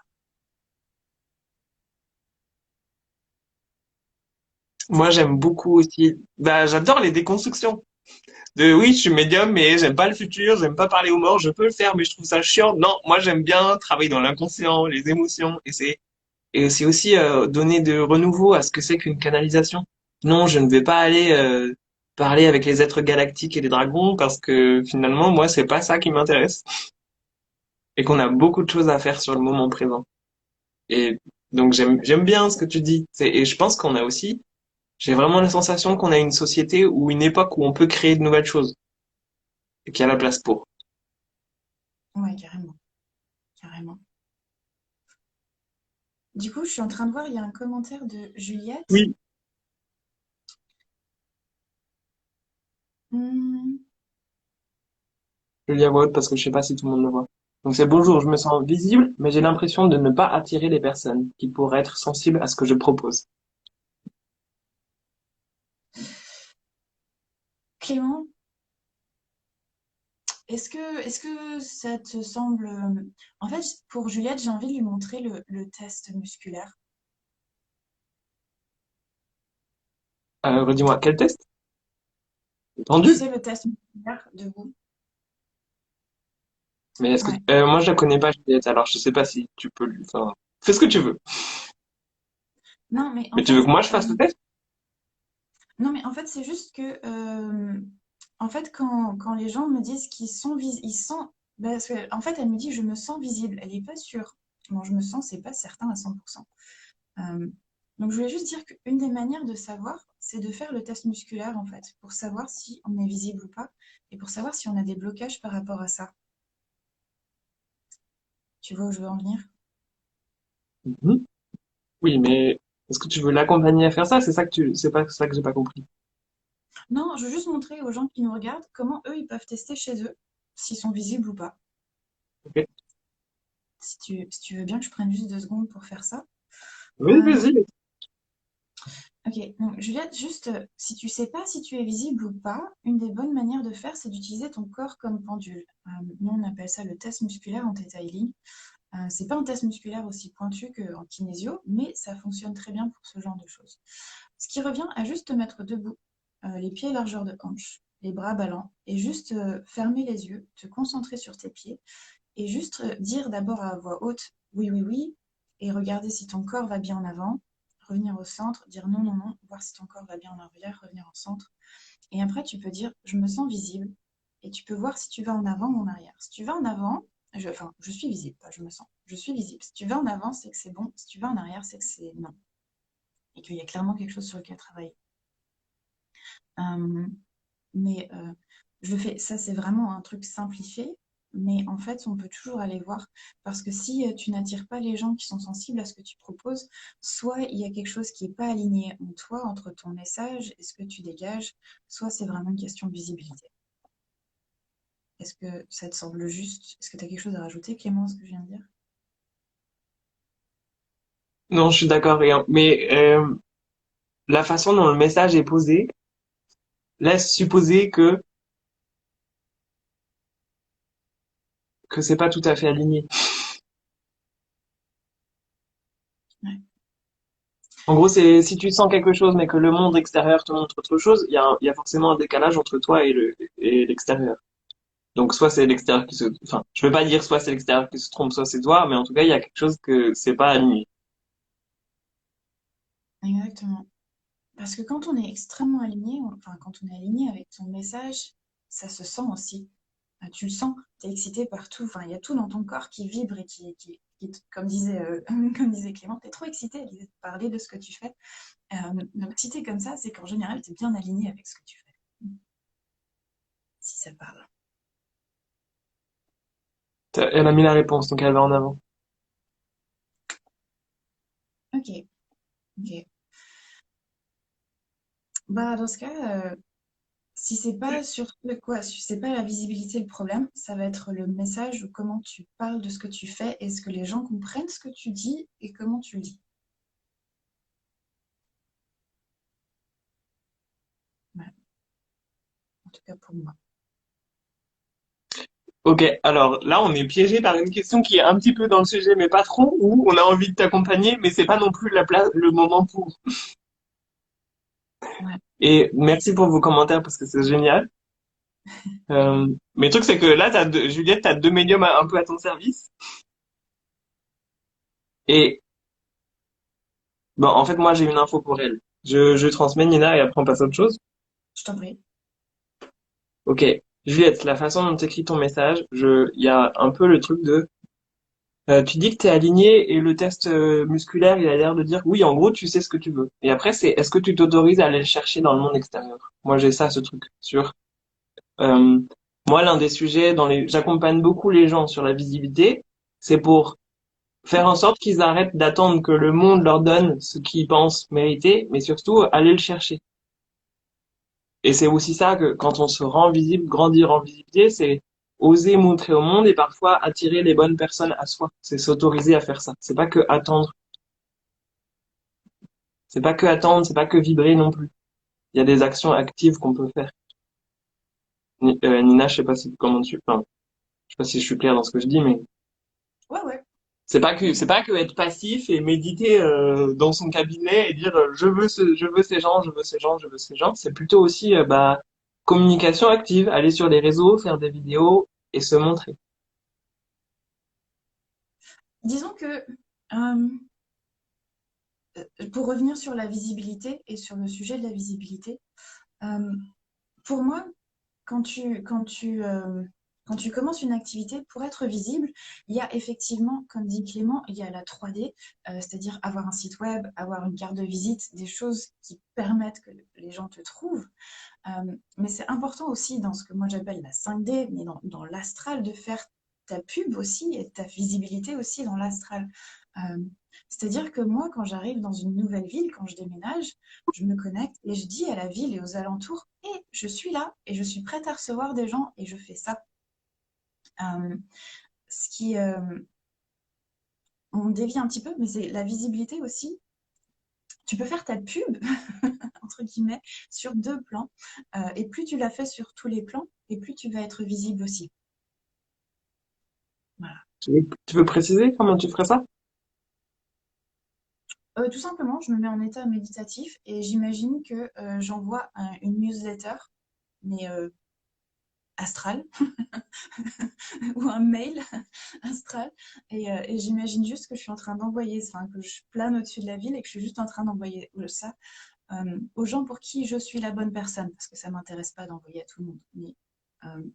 Moi, j'aime beaucoup aussi. Bah, j'adore les déconstructions. De oui, je suis médium, mais j'aime pas le futur, j'aime pas parler aux morts. Je peux le faire, mais je trouve ça chiant. Non, moi, j'aime bien travailler dans l'inconscient, les émotions, et c'est aussi donner de renouveau à ce que c'est qu'une canalisation. Non, je ne vais pas aller parler avec les êtres galactiques et les dragons parce que finalement, moi, c'est pas ça qui m'intéresse. Et qu'on a beaucoup de choses à faire sur le moment présent. Et donc, j'aime bien ce que tu dis. Et je pense qu'on a aussi, j'ai vraiment la sensation qu'on a une société ou une époque où on peut créer de nouvelles choses et qu'il y a la place pour. Ouais, carrément, carrément. Du coup, je suis en train de voir, il y a un commentaire de Juliette. Oui, Hmm, je lis à voix haute parce que je sais pas si tout le monde le voit. Donc c'est bonjour, je me sens visible, mais j'ai l'impression de ne pas attirer les personnes qui pourraient être sensibles à ce que je propose. Clément, est-ce que ça te semble... En fait, pour Juliette, j'ai envie de lui montrer le test musculaire. Redis-moi, quel test? Tu Tendu? sais, le test musculaire debout. Mais est-ce que, Ouais. moi, je la connais pas, Juliette, alors je sais pas si tu peux lui, enfin, fais ce que tu veux. Non, mais en Mais tu veux que fait, moi je fasse le test? non, mais en fait, c'est juste que, en fait, quand les gens me disent qu'ils sont ils sont, parce que, en fait, elle me dit, je me sens visible. Elle n'est pas sûre. Bon, je me sens, c'est pas certain à 100%. Euh, donc, je voulais juste dire qu'une des manières de savoir, c'est de faire le test musculaire, en fait, pour savoir si on est visible ou pas, et pour savoir si on a des blocages par rapport à ça. Tu vois où je veux en venir? Mhm. Oui, mais est-ce que tu veux l'accompagner à faire ça? C'est pas ça que j'ai pas compris. Non, je veux juste montrer aux gens qui nous regardent comment eux, ils peuvent tester chez eux s'ils sont visibles ou pas. Ok. Si tu veux bien que je prenne juste 2 secondes pour faire ça. Oui, Euh, vas-y. Ok, donc Juliette, juste, si tu sais pas si tu es visible ou pas, une des bonnes manières de faire, c'est d'utiliser ton corps comme pendule. Nous, on appelle ça le test musculaire en Theta Healing. C'est pas un test musculaire aussi pointu qu'en kinésio, mais ça fonctionne très bien pour ce genre de choses. Ce qui revient à juste te mettre debout, les pieds largeur de hanche, les bras ballants, et juste fermer les yeux, te concentrer sur tes pieds, et juste dire d'abord à voix haute oui, oui, oui, et regarder si ton corps va bien en avant, revenir au centre, dire non, non, non, voir si ton corps va bien en arrière, revenir au centre. Et après, tu peux dire je me sens visible, et tu peux voir si tu vas en avant ou en arrière. Si tu vas en avant, enfin, je suis visible, pas je me sens, je suis visible. Si tu vas en avant, c'est que c'est bon. Si tu vas en arrière, c'est que c'est non. Et qu'il y a clairement quelque chose sur lequel travailler. Euh, Mais je le fais, ça c'est vraiment un truc simplifié, mais en fait on peut toujours aller voir parce que si tu n'attires pas les gens qui sont sensibles à ce que tu proposes, soit il y a quelque chose qui n'est pas aligné en toi entre ton message et ce que tu dégages, soit c'est vraiment une question de visibilité. Est-ce que ça te semble juste? Est-ce que tu as quelque chose à rajouter, Clément, à ce que je viens de dire? Non, je suis d'accord. Mais la façon dont le message est posé laisse supposer que c'est pas tout à fait aligné. Ouais. En gros, c'est si tu sens quelque chose mais que le monde extérieur te montre autre chose, il y a forcément un décalage entre toi et l'extérieur. Donc soit c'est l'extérieur qui se, enfin, je veux pas dire soit c'est l'extérieur qui se trompe, soit c'est toi, mais en tout cas il y a quelque chose que c'est pas aligné. Exactement. Parce que quand on est extrêmement aligné, enfin quand on est aligné avec ton message, ça se sent aussi. Tu le sens, tu es excité partout. Enfin, il y a tout dans ton corps qui vibre et comme disait, comme disait Clément, tu es trop excité à l'idée de parler de ce que tu fais. Donc, si tu es comme ça, c'est qu'en général, tu es bien aligné avec ce que tu fais. Si ça parle. Elle a mis la réponse, donc elle va en avant. Ok, ok. Bah, dans ce cas, si c'est pas sur quoi, si c'est pas la visibilité le problème, ça va être le message ou comment tu parles de ce que tu fais, est-ce que les gens comprennent ce que tu dis et comment tu le dis. Voilà, en tout cas pour moi. Ok, alors là on est piégé par une question qui est un petit peu dans le sujet, mais pas trop, où on a envie de t'accompagner, mais c'est pas non plus la place, le moment pour. Ouais. Et merci pour vos commentaires parce que c'est génial. Mais le truc c'est que là, Juliette, t'as deux médiums un peu à ton service. Et bon, en fait, moi j'ai une info pour elle. Je transmets Nina et après on passe à autre chose. Je t'en prie. Ok, Juliette, la façon dont tu écris ton message, il y a un peu le truc de, tu dis que t'es aligné et le test musculaire, il a l'air de dire, oui, en gros, tu sais ce que tu veux. Et après, c'est, est-ce que tu t'autorises à aller le chercher dans le monde extérieur? Moi, j'ai ça, ce truc sur, euh, moi, l'un des sujets j'accompagne beaucoup les gens sur la visibilité, c'est pour faire en sorte qu'ils arrêtent d'attendre que le monde leur donne ce qu'ils pensent mériter, mais surtout aller le chercher. Et c'est aussi ça que quand on se rend visible, grandir en visibilité, c'est oser montrer au monde et parfois attirer les bonnes personnes à soi. C'est s'autoriser à faire ça. C'est pas que attendre. C'est pas que attendre, c'est pas que vibrer non plus. Il y a des actions actives qu'on peut faire. Nina, je sais pas si comment tu, enfin, je sais pas si je suis clair dans ce que je dis, mais Ouais, ouais. c'est pas que être passif et méditer dans son cabinet et dire je veux ces gens, je veux ces gens, je veux ces gens. C'est plutôt aussi bah communication active, aller sur les réseaux, faire des vidéos et se montrer. disons que euh, pour revenir sur la visibilité et sur le sujet de la visibilité, euh, pour moi, quand quand tu commences une activité, pour être visible, il y a effectivement, comme dit Clément, il y a la 3D, c'est-à-dire avoir un site web, avoir une carte de visite, des choses qui permettent que les gens te trouvent. Mais c'est important aussi dans ce que moi j'appelle la 5D, mais dans l'astral, de faire ta pub aussi et ta visibilité aussi dans l'astral. Euh, C'est-à-dire que moi, quand j'arrive dans une nouvelle ville, quand je déménage, je me connecte et je dis à la ville et aux alentours, et je suis là et je suis prête à recevoir des gens et je fais ça. Euh, ce qui, on dévie un petit peu, mais c'est la visibilité aussi. Tu peux faire ta pub, entre guillemets, sur deux plans. Et plus tu la fais sur tous les plans, et plus tu vas être visible aussi. Voilà. Tu veux préciser comment tu ferais ça? Tout simplement, je me mets en état méditatif et j'imagine que j'envoie une newsletter, mais astrale, ou un mail astral. Et j'imagine juste que je suis en train d'envoyer, enfin, que je plane au-dessus de la ville et que je suis juste en train d'envoyer ça aux gens pour qui je suis la bonne personne. Parce que ça ne m'intéresse pas d'envoyer à tout le monde. Mais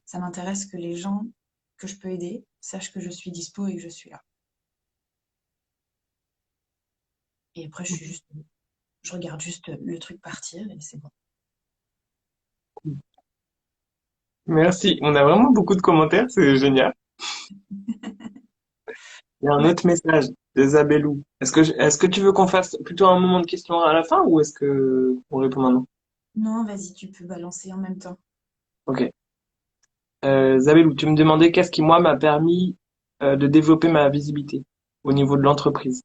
ça m'intéresse que les gens que je peux aider sachent que je suis dispo et que je suis là. Et après, je regarde juste le truc partir et c'est bon. Merci. On a vraiment beaucoup de commentaires, c'est génial. Il y a un Ouais. autre message de Zabelou. Est-ce que tu veux qu'on fasse plutôt un moment de questions à la fin ou est-ce que on répond maintenant? Non, vas-y, tu peux balancer en même temps. Ok. Zabelou, tu me demandais qu'est-ce qui, moi, m'a permis de développer ma visibilité au niveau de l'entreprise.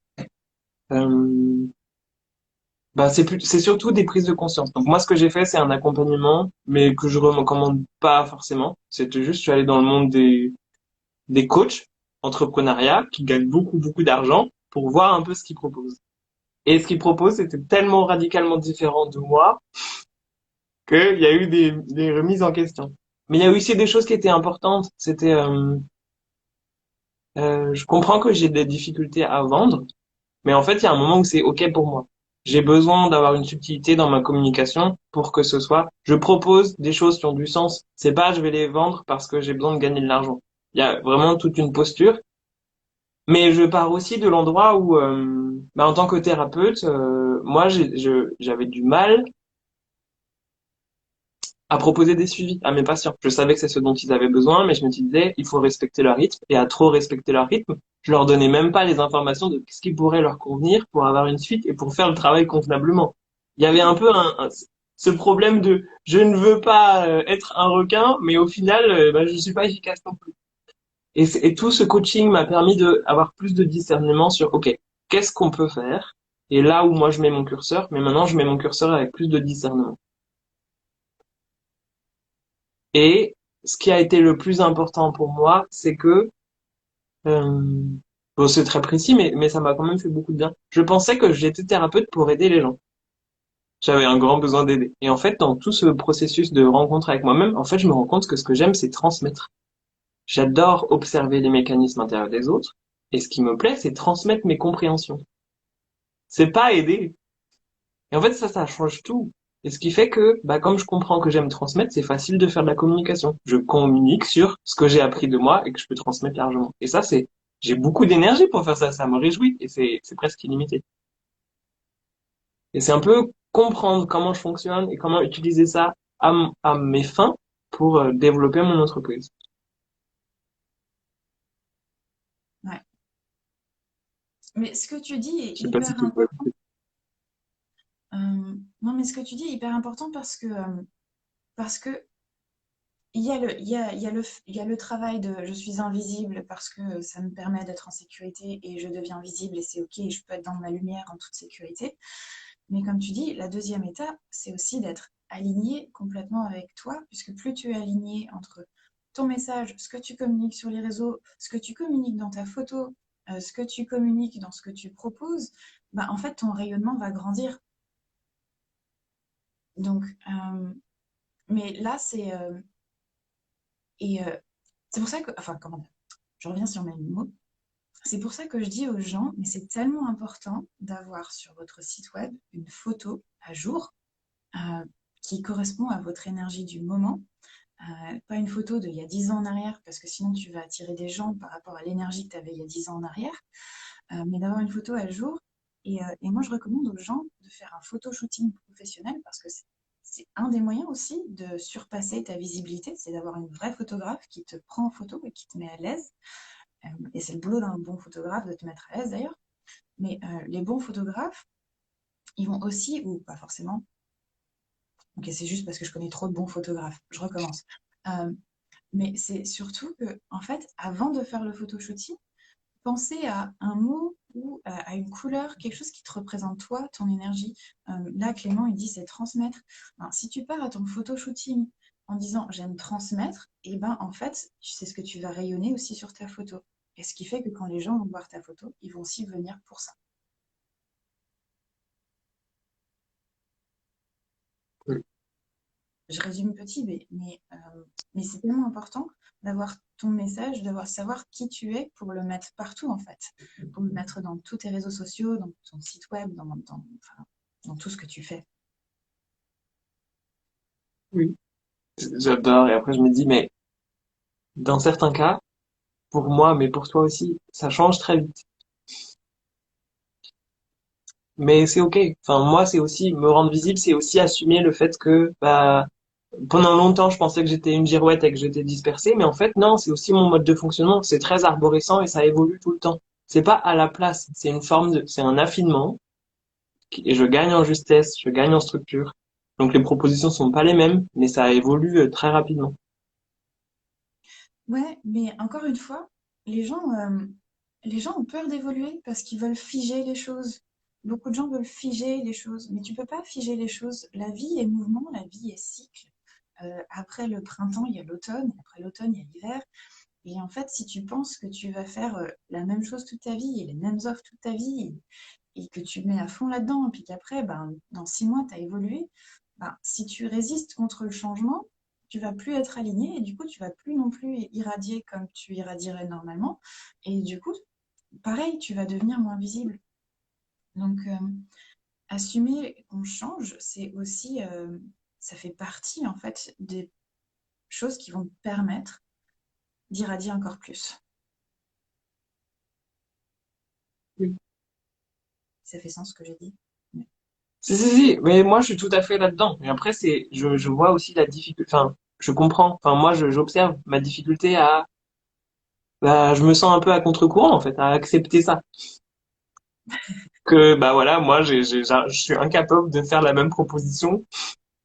Euh, Bah, c'est surtout des prises de conscience. Donc moi, ce que j'ai fait, c'est un accompagnement, mais que je recommande pas forcément. C'était juste, je suis allé dans le monde des coachs entrepreneuriat qui gagnent beaucoup d'argent pour voir un peu ce qu'ils proposent. Et ce qu'ils proposent, c'était tellement radicalement différent de moi qu'il y a eu des remises en question. Mais il y a eu aussi des choses qui étaient importantes. C'était, je comprends que j'ai des difficultés à vendre, mais en fait, il y a un moment où c'est OK pour moi. J'ai besoin d'avoir une subtilité dans ma communication pour que ce soit, je propose des choses qui ont du sens. C'est pas, je vais les vendre parce que j'ai besoin de gagner de l'argent. Il y a vraiment toute une posture. Mais je pars aussi de l'endroit où, bah, en tant que thérapeute, moi, j'avais du mal à proposer des suivis à mes patients. Je savais que c'est ce dont ils avaient besoin, mais je me disais, il faut respecter leur rythme. Et à trop respecter leur rythme, je leur donnais même pas les informations de ce qui pourrait leur convenir pour avoir une suite et pour faire le travail convenablement. Il y avait un peu ce problème de, je ne veux pas être un requin, mais au final, bah, je suis pas efficace non plus. Et tout ce coaching m'a permis de avoir plus de discernement sur, OK, qu'est-ce qu'on peut faire? Et là où moi je mets mon curseur, mais maintenant je mets mon curseur avec plus de discernement. Et ce qui a été le plus important pour moi, c'est que, euh, bon, c'est très précis, mais ça m'a quand même fait beaucoup de bien. Je pensais que j'étais thérapeute pour aider les gens. J'avais un grand besoin d'aider. Et en fait, dans tout ce processus de rencontre avec moi-même, en fait, je me rends compte que ce que j'aime, c'est transmettre. J'adore observer les mécanismes intérieurs des autres. Et ce qui me plaît, c'est transmettre mes compréhensions. C'est pas aider. Et en fait, ça change tout. Et ce qui fait que, bah, comme je comprends que j'aime transmettre, c'est facile de faire de la communication. Je communique sur ce que j'ai appris de moi et que je peux transmettre largement. Et ça, j'ai beaucoup d'énergie pour faire ça. Ça me réjouit et c'est presque illimité. Et c'est un peu comprendre comment je fonctionne et comment utiliser ça à mes fins pour développer mon entreprise. Ouais. Mais ce que tu dis est Je sais pas si hyper tu vois. important. Non, mais ce que tu dis est hyper important parce que il y a le travail de je suis invisible parce que ça me permet d'être en sécurité et je deviens visible et c'est OK, je peux être dans ma lumière en toute sécurité. Mais comme tu dis, la deuxième étape, c'est aussi d'être aligné complètement avec toi, puisque plus tu es aligné entre ton message, ce que tu communiques sur les réseaux, ce que tu communiques dans ta photo, ce que tu communiques dans ce que tu proposes, bah, en fait, ton rayonnement va grandir. Donc, mais là, et c'est pour ça que, enfin, comment dire, je reviens sur mes mots. C'est pour ça que je dis aux gens, mais c'est tellement important d'avoir sur votre site web une photo à jour euh, qui correspond à votre énergie du moment. Pas une photo d'il y a 10 ans en arrière, parce que sinon tu vas attirer des gens par rapport à l'énergie que tu avais il y a 10 ans en arrière, mais d'avoir une photo à jour. Et moi, je recommande aux gens de faire un photo shooting professionnel parce que c'est un des moyens aussi de surpasser ta visibilité, c'est d'avoir une vraie photographe qui te prend en photo et qui te met à l'aise. Et c'est le boulot d'un bon photographe de te mettre à l'aise d'ailleurs. Mais les bons photographes, ils vont aussi, ou pas forcément, ok, c'est juste parce que je connais trop de bons photographes, je recommence. Euh, mais c'est surtout que, en fait, avant de faire le photoshooting, pensez à un mot ou à une couleur, quelque chose qui te représente toi, ton énergie. Là, Clément, il dit c'est transmettre. Alors, si tu pars à ton photoshooting en disant j'aime transmettre, et ben en fait, tu sais ce que tu vas rayonner aussi sur ta photo. Et ce qui fait que quand les gens vont voir ta photo, ils vont aussi venir pour ça. Mm. Je résume petit, mais c'est tellement important d'avoir ton message, d'avoir savoir qui tu es pour le mettre partout en fait, pour le mettre dans tous tes réseaux sociaux, dans ton site web, enfin, dans tout ce que tu fais. Oui. J'adore. Et après, je me dis, mais dans certains cas, pour moi, mais pour toi aussi, ça change très vite. Mais c'est ok. Enfin, moi, c'est aussi me rendre visible, c'est aussi assumer le fait que, bah, pendant longtemps, je pensais que j'étais une girouette et que j'étais dispersée, mais en fait, non, c'est aussi mon mode de fonctionnement. C'est très arborescent et ça évolue tout le temps. C'est pas à la place, c'est une forme de, c'est un affinement et je gagne en justesse, je gagne en structure. Donc les propositions sont pas les mêmes, mais ça évolue très rapidement. Ouais, mais encore une fois, les gens ont peur d'évoluer parce qu'ils veulent figer les choses. Beaucoup de gens veulent figer les choses, mais tu peux pas figer les choses. La vie est mouvement, la vie est cycle. Après le printemps, il y a l'automne, après l'automne, il y a l'hiver. Et en fait, si tu penses que tu vas faire la même chose toute ta vie et les mêmes offres toute ta vie et que tu mets à fond là-dedans, et puis qu'après, ben, dans 6 mois, tu as évolué, ben, si tu résistes contre le changement, tu vas plus être aligné et du coup, tu vas plus non plus irradier comme tu irradierais normalement. Et du coup, pareil, tu vas devenir moins visible. Donc, assumer qu'on change, c'est aussi, ça fait partie en fait des choses qui vont te permettre d'irradier encore plus. Oui. Ça fait sens ce que j'ai dit. Si, si, si, mais moi je suis tout à fait là-dedans. Et après, je vois aussi la difficulté, enfin, je comprends, enfin, moi j'observe ma difficulté à, bah, je me sens un peu à contre-courant, en fait, à accepter ça. Que, bah voilà, moi je suis incapable de faire la même proposition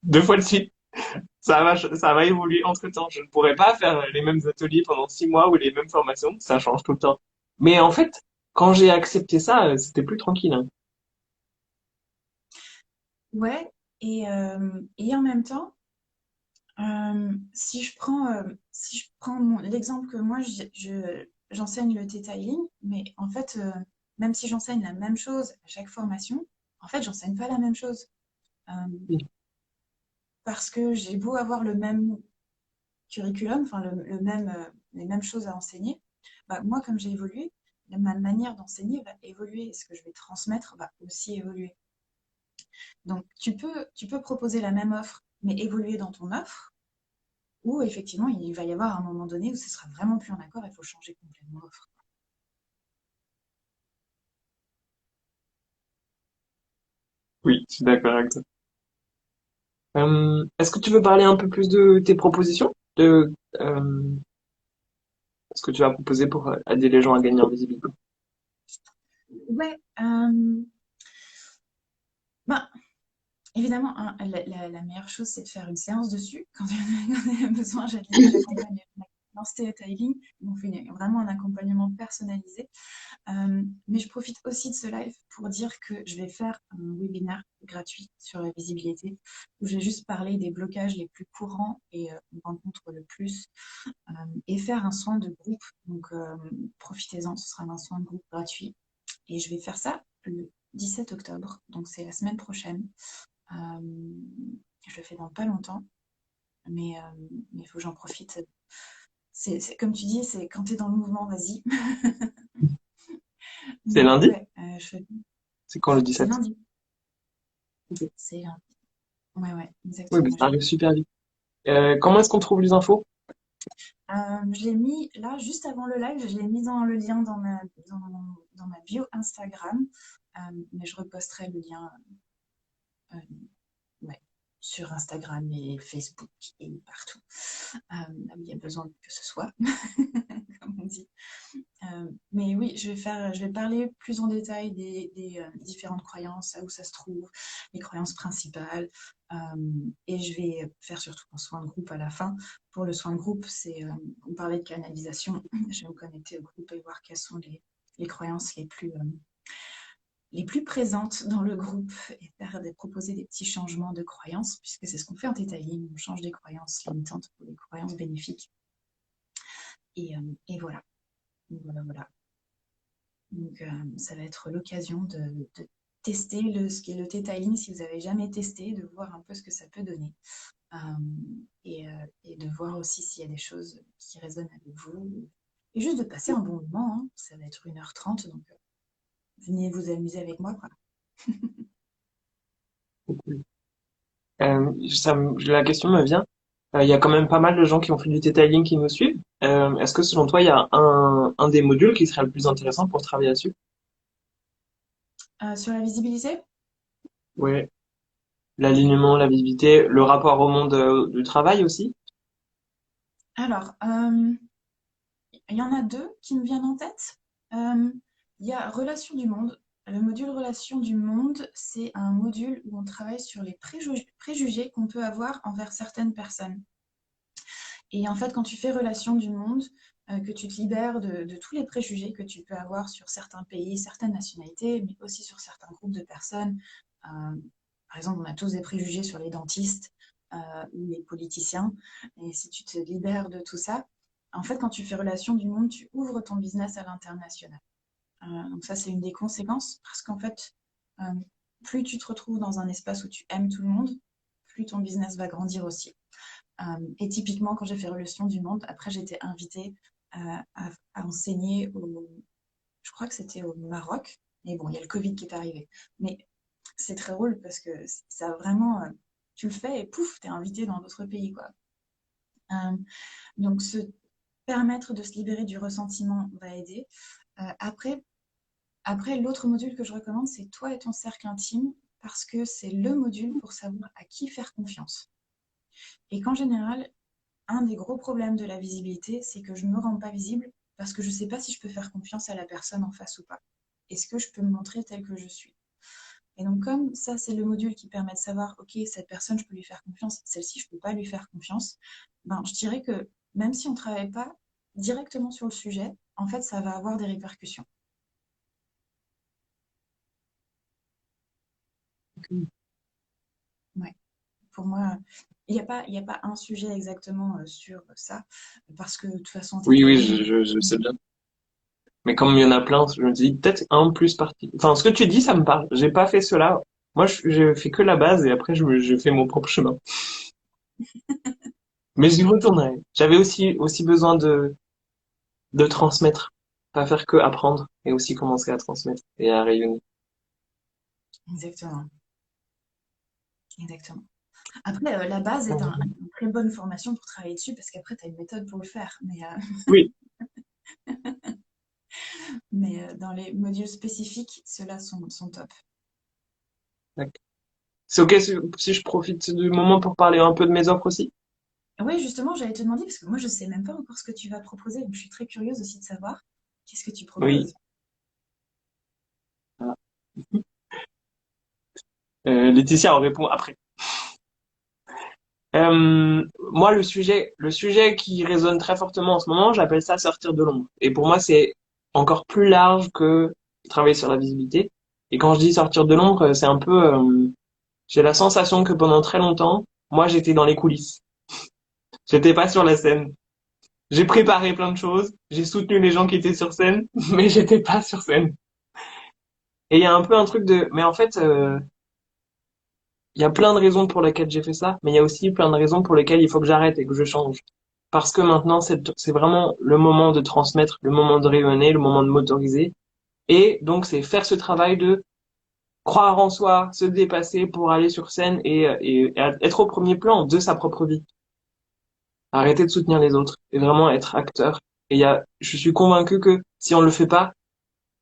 2 fois de suite. Ça va évoluer entre-temps. Je ne pourrais pas faire les mêmes ateliers pendant 6 mois ou les mêmes formations. Ça change tout le temps. Mais en fait, quand j'ai accepté ça, c'était plus tranquille, hein. Ouais, et en même temps, si je prends l'exemple que moi, j'enseigne le detailing, mais en fait, même si j'enseigne la même chose à chaque formation, en fait, j'enseigne pas la même chose. Euh, Parce que j'ai beau avoir le même curriculum, enfin les mêmes choses à enseigner, bah, moi, comme j'ai évolué, ma manière d'enseigner va évoluer et ce que je vais transmettre va aussi évoluer. Donc, tu peux proposer la même offre, mais évoluer dans ton offre, ou effectivement, il va y avoir un moment donné où ce sera vraiment plus en accord et il faut changer complètement l'offre. Oui, je suis d'accord avec toi. Est-ce que tu veux parler un peu plus de tes propositions, de ce que tu as proposé pour aider les gens à gagner en visibilité? Ouais, bah, évidemment, hein, la meilleure chose, c'est de faire une séance dessus. Quand on a besoin, j'accompagne dans storytelling. On fait vraiment un accompagnement personnalisé. Mais je profite aussi de ce live pour dire que je vais faire un webinaire gratuit sur la visibilité où je vais juste parler des blocages les plus courants et qu'on rencontre le plus et faire un soin de groupe. Donc profitez-en, ce sera un soin de groupe gratuit. Et je vais faire ça le 17 octobre, donc c'est la semaine prochaine. Je le fais dans pas longtemps, mais il faut que j'en profite. Comme tu dis, c'est quand tu es dans le mouvement, vas-y. C'est Donc lundi? ouais, C'est quand le c'est 17? lundi. Ok. C'est lundi. Ouais, ouais, Oui, mais exactement. ça arrive super vite. Comment est-ce qu'on trouve les infos? Je l'ai mis là, juste avant le live, je l'ai mis dans le lien dans, dans ma bio Instagram, mais je reposterai le lien euh, ouais, sur Instagram et Facebook et partout. Là où il y a besoin que ce soit, comme on dit. Mais oui, je vais parler plus en détail des différentes croyances, où ça se trouve, les croyances principales. euh, et je vais faire surtout un soin de groupe à la fin. Pour le soin de groupe, on parlait de canalisation. Je vais me connecter au groupe et voir quelles sont les croyances les plus présentes dans le groupe et proposer des petits changements de croyances, puisque c'est ce qu'on fait en Theta Healing. On change des croyances limitantes pour des croyances bénéfiques. Et voilà, voilà, voilà. Donc, ça va être l'occasion de tester ce qu'est le Theta Healing si vous n'avez jamais testé, de voir un peu ce que ça peut donner. Euh, et de voir aussi s'il y a des choses qui résonnent avec vous. Et juste de passer un bon moment, hein. Ça va être 1h30, donc venez vous amuser avec moi, quoi. La question me vient. Il y a quand même pas mal de gens qui ont fait du detailing qui nous suivent. Est-ce que selon toi, il y a un des modules qui serait le plus intéressant pour travailler dessus? Sur la visibilité, Ouais, l'alignement, la visibilité, le rapport au monde du travail aussi. alors, il y en a deux qui me viennent en tête. Il y a Relation du monde. Le module Relation du monde, c'est un module où on travaille sur les préjugés qu'on peut avoir envers certaines personnes. Et en fait, quand tu fais Relation du monde, que tu te libères de tous les préjugés que tu peux avoir sur certains pays, certaines nationalités, mais aussi sur certains groupes de personnes. Par exemple, on a tous des préjugés sur les dentistes ou les politiciens. Et si tu te libères de tout ça, en fait, quand tu fais Relation du monde, tu ouvres ton business à l'international. Donc ça, c'est une des conséquences, parce qu'en fait, euh, plus tu te retrouves dans un espace où tu aimes tout le monde, plus ton business va grandir aussi. Et typiquement, quand j'ai fait Relation du monde, après, j'ai été invitée à enseigner je crois que c'était au Maroc. Mais bon, il y a le Covid qui est arrivé. Mais c'est très drôle parce que ça vraiment, tu le fais et pouf, t'es invité dans d'autres pays, quoi. Euh, donc, se permettre de se libérer du ressentiment va aider. Après, l'autre module que je recommande, c'est toi et ton cercle intime, parce que c'est le module pour savoir à qui faire confiance. Et qu'en général, un des gros problèmes de la visibilité, c'est que je ne me rends pas visible parce que je ne sais pas si je peux faire confiance à la personne en face ou pas. Est-ce que je peux me montrer tel que je suis? Et donc, comme ça, c'est le module qui permet de savoir, OK, cette personne, je peux lui faire confiance, celle-ci, je ne peux pas lui faire confiance, ben, je dirais que même si on ne travaille pas directement sur le sujet, en fait, ça va avoir des répercussions. Ouais. Pour moi, il y a pas un sujet exactement sur ça, parce que de toute façon, Oui, Theta oui, Healing, je sais bien. Mais comme il y en a plein, je me dis peut-être un plus parti. Enfin, ce que tu dis, ça me parle. J'ai pas fait cela. Moi, je fais que la base et après, je fais mon propre chemin. Mais j'y retournerai. J'avais aussi besoin de transmettre. Pas faire que apprendre, et aussi commencer à transmettre et à rayonner. exactement, exactement. Après, la base est une très bonne formation pour travailler dessus parce qu'après, tu as une méthode pour le faire. Oui, Mais dans les modules spécifiques, ceux-là sont top. d'accord. C'est ok si je profite du moment pour parler un peu de mes offres aussi? Oui, justement, j'allais te demander, parce que moi, je ne sais même pas encore ce que tu vas proposer. Donc, je suis très curieuse aussi de savoir qu'est-ce que tu Oui. proposes. Voilà. Laetitia en répond après. Moi, le sujet qui résonne très fortement en ce moment, j'appelle ça sortir de l'ombre. Et pour moi, c'est encore plus large que travailler sur la visibilité. Et quand je dis sortir de l'ombre, c'est un peu, j'ai la sensation que pendant très longtemps, moi, j'étais dans les coulisses. J'étais pas sur la scène. J'ai préparé plein de choses, j'ai soutenu les gens qui étaient sur scène, mais j'étais pas sur scène. Et il y a un peu un truc de, mais en fait, il y a plein de raisons pour lesquelles j'ai fait ça, mais il y a aussi plein de raisons pour lesquelles il faut que j'arrête et que je change. Parce que maintenant, c'est vraiment le moment de transmettre, le moment de rayonner, le moment de m'autoriser. Et donc, c'est faire ce travail de croire en soi, se dépasser pour aller sur scène et être au premier plan de sa propre vie. Arrêter de soutenir les autres et vraiment être acteur. Et je suis convaincu que si on le fait pas,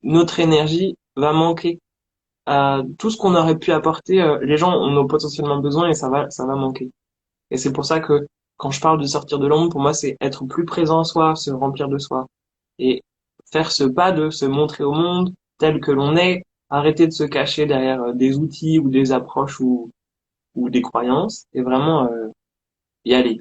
notre énergie va manquer. Tout ce qu'on aurait pu apporter, les gens en ont potentiellement besoin et ça va manquer. Et c'est pour ça que quand je parle de sortir de l'ombre, pour moi, c'est être plus présent en soi, se remplir de soi et faire ce pas de se montrer au monde tel que l'on est, arrêter de se cacher derrière des outils ou des approches ou des croyances et vraiment y aller.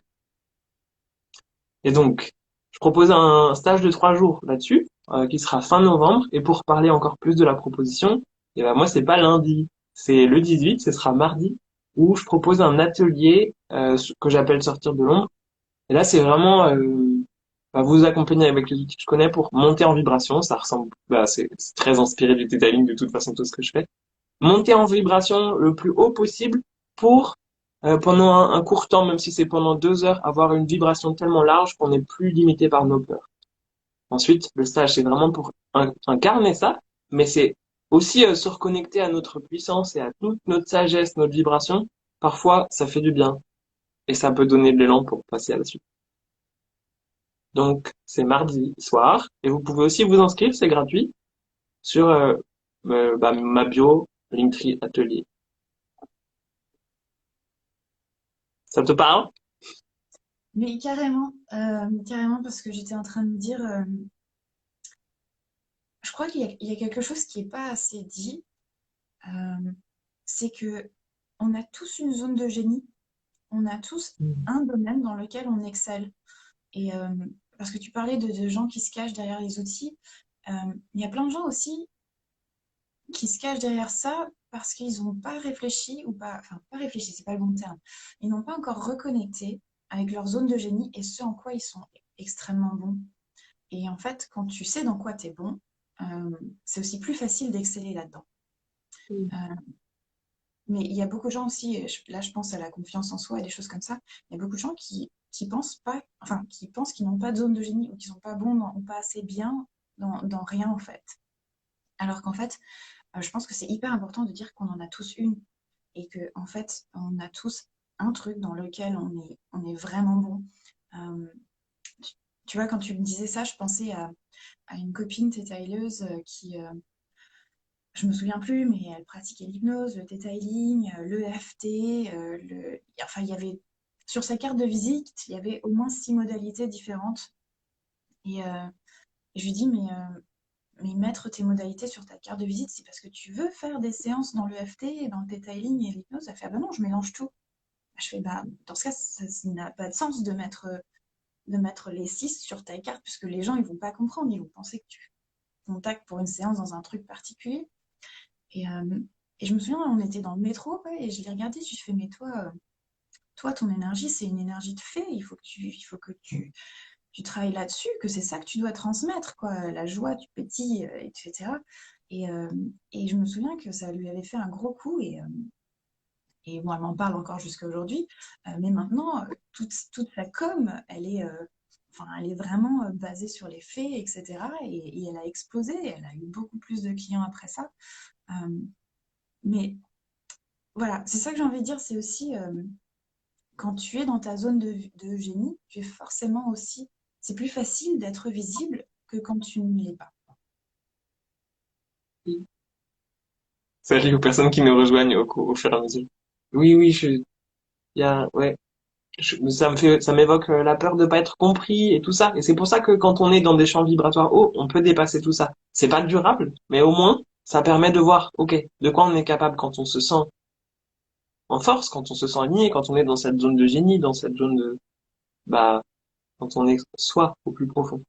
Et donc, je propose un stage de 3 jours là-dessus, qui sera fin novembre. Et pour parler encore plus de la proposition, et ben moi, c'est pas lundi, c'est le 18, ce sera mardi, où je propose un atelier que j'appelle sortir de l'ombre. Et là, c'est vraiment vous accompagner avec les outils que je connais pour monter en vibration. Ça ressemble, c'est très inspiré du detailing de toute façon tout ce que je fais. Monter en vibration le plus haut possible pour pendant un court temps, même si c'est pendant 2 heures, avoir une vibration tellement large qu'on n'est plus limité par nos peurs. Ensuite, le stage, c'est vraiment pour incarner ça, mais c'est aussi se reconnecter à notre puissance et à toute notre sagesse, notre vibration. Parfois, ça fait du bien et ça peut donner de l'élan pour passer à la suite. Donc, c'est mardi soir et vous pouvez aussi vous inscrire, c'est gratuit, sur ma bio Linktree Atelier. Ça te parle? Mais carrément parce que j'étais en train de me dire, je crois qu'il y a quelque chose qui n'est pas assez dit, euh, c'est que on a tous une zone de génie, on a tous un domaine dans lequel on excelle. Et parce que tu parlais de gens qui se cachent derrière les outils, il y a plein de gens aussi qui se cachent derrière ça parce qu'ils n'ont pas réfléchi ou pas, enfin pas réfléchi, c'est pas le bon terme. Ils n'ont pas encore reconnecté avec leur zone de génie et ce en quoi ils sont extrêmement bons. Et en fait, quand tu sais dans quoi tu es bon, c'est aussi plus facile d'exceller là-dedans. Euh, mais il y a beaucoup de gens aussi, là je pense à la confiance en soi et des choses comme ça, il y a beaucoup de gens qui pensent pas, enfin qui pensent qu'ils n'ont pas de zone de génie ou qu'ils sont pas bons ou pas assez bien dans rien en fait. Alors qu'en fait, je pense que c'est hyper important de dire qu'on en a tous une et que en fait, on a tous un truc dans lequel on est vraiment bon. Euh, tu vois, quand tu me disais ça, je pensais à une copine tétailleuse qui, je me souviens plus, mais elle pratiquait l'hypnose, le detailing, l'EFT, enfin, il y avait sur sa carte de visite, il y avait au moins 6 modalités différentes. Et, je lui dis, mais mettre tes modalités sur ta carte de visite, c'est parce que tu veux faire des séances dans l'EFT, dans le detailing et l'hypnose. Elle fait, ah ben non, je mélange tout. Je fais, bah, dans ce cas, ça n'a pas de sens de mettre les 6 sur ta carte, puisque les gens, ils vont pas comprendre. Ils vont penser que tu contactes pour une séance dans un truc particulier. Et, euh, et je me souviens, on était dans le métro, ouais, et je l'ai regardé, je lui fais, mais toi, ton énergie, c'est une énergie de fée. Il faut que tu travailles là-dessus, que c'est ça que tu dois transmettre, quoi. La joie, tu pétilles, etc. Et, euh, et je me souviens que ça lui avait fait un gros coup, et bon, elle m'en parle encore jusqu'à aujourd'hui. Mais maintenant, toute sa com, enfin, elle est vraiment basée sur les faits, etc. Et elle a explosé, elle a eu beaucoup plus de clients après ça. Euh, mais voilà, c'est ça que j'ai envie de dire, c'est aussi quand tu es dans ta zone de génie, tu es forcément aussi, c'est plus facile d'être visible que quand tu ne l'es pas. Salut aux personnes qui nous rejoignent au fur et à mesure. Oui, oui, ouais, ça m'évoque la peur de pas être compris et tout ça. Et c'est pour ça que quand on est dans des champs vibratoires hauts, on peut dépasser tout ça. C'est pas durable, mais au moins, ça permet de voir, ok, de quoi on est capable quand on se sent en force, quand on se sent aligné, quand on est dans cette zone de génie, dans cette zone de, bah, quand on est soi au plus profond.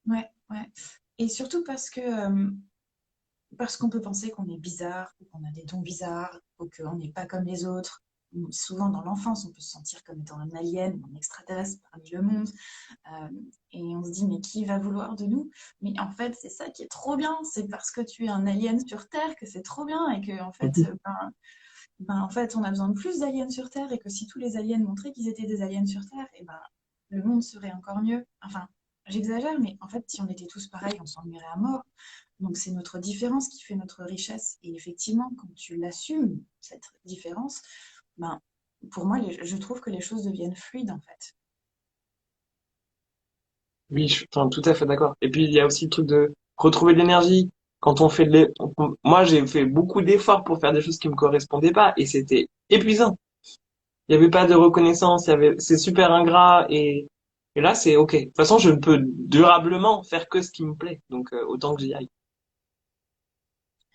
Ouais, ouais. Et surtout parce qu'on peut penser qu'on est bizarre, ou qu'on a des dons bizarres, ou qu'on n'est pas comme les autres. Souvent, dans l'enfance, on peut se sentir comme étant un alien ou un extraterrestre parmi le monde. Euh, et on se dit, mais qui va vouloir de nous? Mais en fait, c'est ça qui est trop bien. C'est parce que tu es un alien sur Terre que c'est trop bien. Et que, en fait, en fait, on a besoin de plus d'aliens sur Terre. Et que si tous les aliens montraient qu'ils étaient des aliens sur Terre, et ben, le monde serait encore mieux. Enfin, j'exagère, mais en fait, si on était tous pareils, on s'ennuierait à mort. Donc, c'est notre différence qui fait notre richesse. Et effectivement, quand tu l'assumes, cette différence, ben, pour moi, je trouve que les choses deviennent fluides, en fait. Oui, je suis enfin, tout à fait d'accord. Et puis, il y a aussi le truc de retrouver de l'énergie. Quand on fait de moi, j'ai fait beaucoup d'efforts pour faire des choses qui me correspondaient pas et c'était épuisant. Il y avait pas de reconnaissance, c'est super ingrat et là, c'est OK. De toute façon, je ne peux durablement faire que ce qui me plaît. Donc, autant que j'y aille.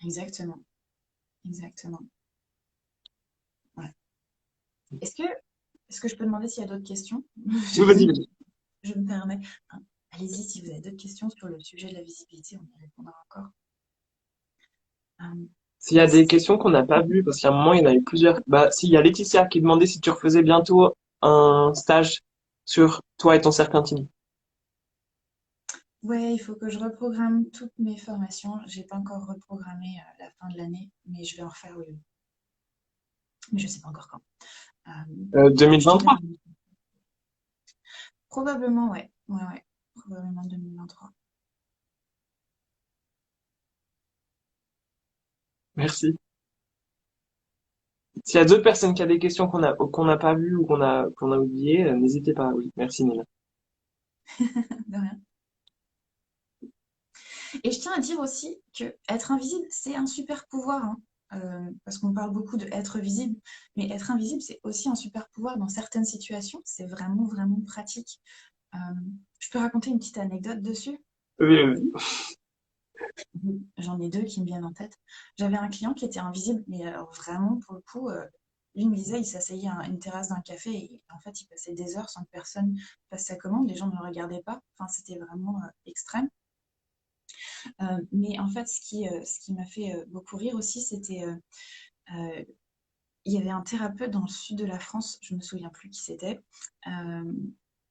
Exactement, exactement. Ouais. Est-ce que, est-ce que je peux demander s'il y a d'autres questions? Oui, vas-y, vas-y. Je me permets. Hein, allez-y, si vous avez d'autres questions sur le sujet de la visibilité, on y répondra encore. Euh, S'il y a des si- questions qu'on n'a pas vues, parce qu'à un moment, il y en a eu plusieurs. Bah, s'il y a Laetitia qui demandait si tu refaisais bientôt un stage sur toi et ton cercle intime. Ouais, il faut que je reprogramme toutes mes formations. J'ai pas encore reprogrammé la fin de l'année, mais je vais en refaire, oui, oui. Mais je sais pas encore quand. Euh, je te 2023. dirai. Probablement, ouais. Ouais, ouais. Probablement 2023. Merci. S'il y a d'autres personnes qui ont des questions qu'on n'a pas vues ou qu'on a oubliées, n'hésitez pas. Oui, merci Nina. De rien. Et je tiens à dire aussi que être invisible, c'est un super pouvoir, hein. Parce qu'on parle beaucoup de être visible, mais être invisible, c'est aussi un super pouvoir dans certaines situations. C'est vraiment, vraiment pratique. Euh, je peux raconter une petite anecdote dessus? Oui, J'en ai deux qui me viennent en tête. J'avais un client qui était invisible, mais alors vraiment, pour le coup, lui me disait, il s'asseyait à une terrasse d'un café et en fait, il passait des heures sans que personne fasse sa commande. Les gens ne le regardaient pas. Enfin, c'était vraiment extrême. Mais en fait, ce qui m'a fait beaucoup rire aussi, c'était euh, il y avait un thérapeute dans le sud de la France, je me souviens plus qui c'était. Euh,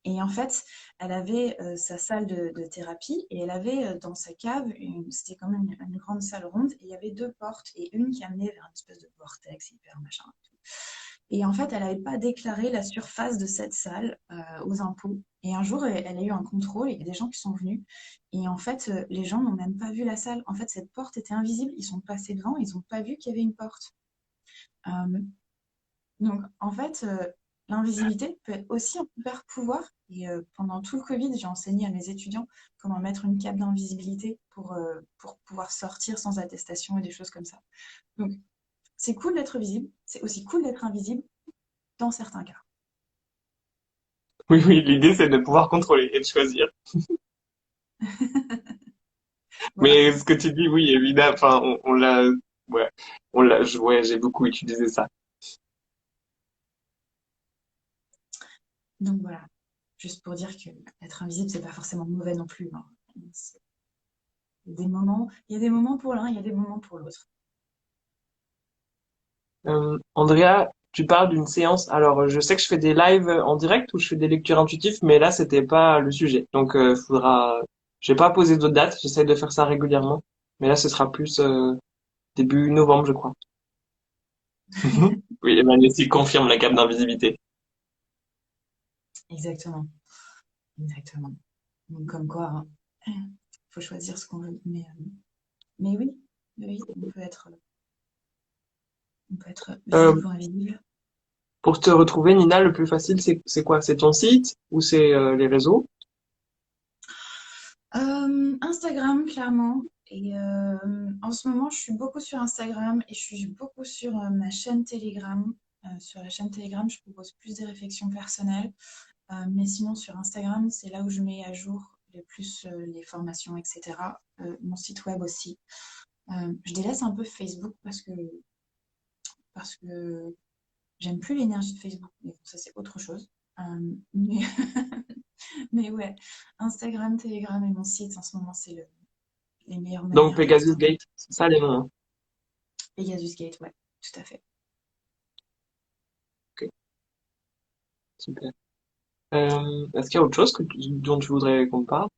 et en fait, elle avait sa salle de thérapie et elle avait dans sa cave, c'était quand même une grande salle ronde, et il y avait deux portes et une qui amenait vers une espèce de vortex hyper machin. Et en fait, elle n'avait pas déclaré la surface de cette salle aux impôts. Et un jour, elle a eu un contrôle, et il y a des gens qui sont venus. Et en fait, les gens n'ont même pas vu la salle. En fait, cette porte était invisible. Ils sont passés devant, ils n'ont pas vu qu'il y avait une porte. Euh, donc, en fait, l'invisibilité peut être aussi un super pouvoir. Et pendant tout le Covid, j'ai enseigné à mes étudiants comment mettre une cape d'invisibilité pour pouvoir sortir sans attestation et des choses comme ça. Donc, c'est cool d'être visible. C'est aussi cool d'être invisible dans certains cas. oui, oui. L'idée c'est de pouvoir contrôler et de choisir. Voilà. Mais ce que tu dis, oui, évidemment. Enfin, on l'a, ouais, ouais, j'ai beaucoup utilisé ça. Donc voilà. Juste pour dire que être invisible, c'est pas forcément mauvais non plus, hein. Il y a des moments pour l'un, il y a des moments pour l'autre. Andrea, tu parles d'une séance. Alors, je sais que je fais des lives en direct où je fais des lectures intuitives, mais là, c'était pas le sujet. Donc, faudra. J'ai pas posé d'autres dates. J'essaie de faire ça régulièrement, mais là, ce sera plus début novembre, je crois. Oui, Emmanuel s'il confirme la cape d'invisibilité. Exactement. Exactement. Donc comme quoi, il faut choisir ce qu'on veut. Mais oui, oui, on peut être Euh, visible ou invisible. pour te retrouver, Nina, le plus facile, c'est quoi? C'est ton site ou c'est les réseaux? Instagram, clairement. Et en ce moment, je suis beaucoup sur Instagram et je suis beaucoup sur ma chaîne Telegram. Sur la chaîne Telegram, je propose plus des réflexions personnelles. Mais sinon, sur Instagram, c'est là où je mets à jour le plus les formations, etc. Mon site web aussi. Je délaisse un peu Facebook parce que j'aime plus l'énergie de Facebook. Mais bon, ça, c'est autre chose. Mais, mais ouais, Instagram, Telegram et mon site, en ce moment, c'est les meilleures Donc, manières Pegasus d'être. Gate, c'est ça les noms, hein. Pegasus Gate, ouais, tout à fait. Ok, super. Est-ce qu'il y a autre chose dont tu voudrais qu'on parle?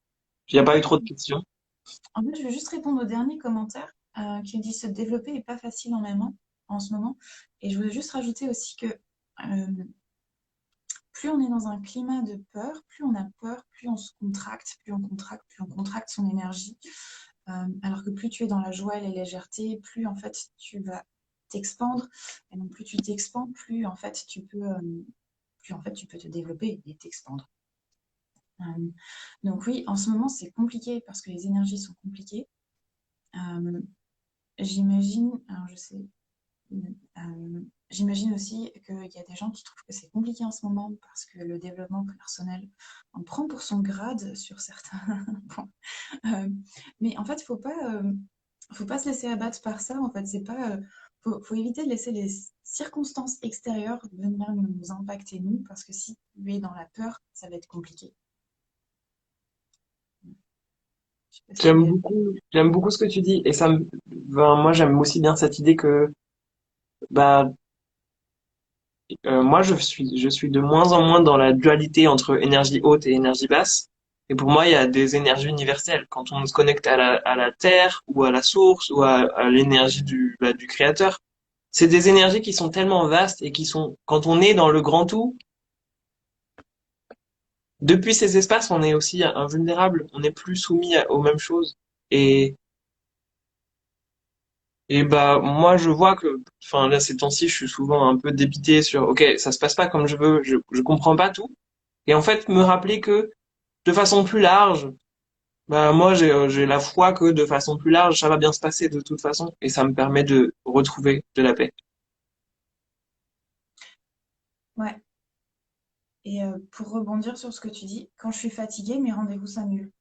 Il n'y a pas eu trop de questions. En fait, je vais juste répondre au dernier commentaire qui dit se développer n'est pas facile en ce moment. Et je voulais juste rajouter aussi que euh, plus on est dans un climat de peur, plus on a peur, plus on se contracte, plus on contracte, plus on contracte son énergie. Alors que plus tu es dans la joie et la légèreté, plus en fait tu vas t'expandre. Et donc plus tu t'expands, plus en fait plus en fait tu peux te développer et t'expandre. Donc oui, en ce moment c'est compliqué parce que les énergies sont compliquées. Euh, j'imagine, alors je sais, j'imagine aussi qu'il y a des gens qui trouvent que c'est compliqué en ce moment parce que le développement personnel en prend pour son grade sur certains points. Mais en fait, faut pas se laisser abattre par ça. En fait, c'est pas, faut éviter de laisser les circonstances extérieures venir nous impacter nous, parce que si tu es dans la peur, ça va être compliqué. Je sais pas si tu es. J'aime beaucoup ce que tu dis et moi j'aime aussi bien cette idée que bah moi je suis de moins en moins dans la dualité entre énergie haute et énergie basse. Et pour moi il y a des énergies universelles quand on se connecte à la terre ou à la source ou à l'énergie du créateur. C'est des énergies qui sont tellement vastes et qui sont quand on est dans le grand tout. Depuis ces espaces, on est aussi invulnérable, on n'est plus soumis aux mêmes choses. Et, et bah moi je vois que, enfin là ces temps-ci, je suis souvent un peu dépité sur, ok, ça se passe pas comme je veux, je comprends pas tout. Et en fait me rappeler que de façon plus large, bah moi j'ai la foi que de façon plus large, ça va bien se passer de toute façon, et ça me permet de retrouver de la paix. Ouais. Et pour rebondir sur ce que tu dis, quand je suis fatiguée, mes rendez-vous s'annulent.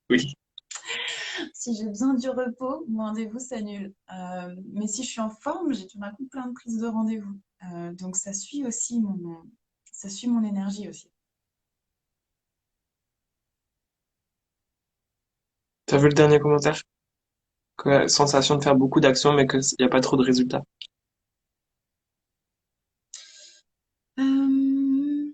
Oui. Si j'ai besoin du repos, mon rendez-vous s'annule. Mais si je suis en forme, j'ai tout d'un coup plein de prises de rendez-vous. Donc ça suit mon énergie aussi. T'as vu le dernier commentaire? Sensation de faire beaucoup d'actions, mais qu'il n'y a pas trop de résultats. Euh,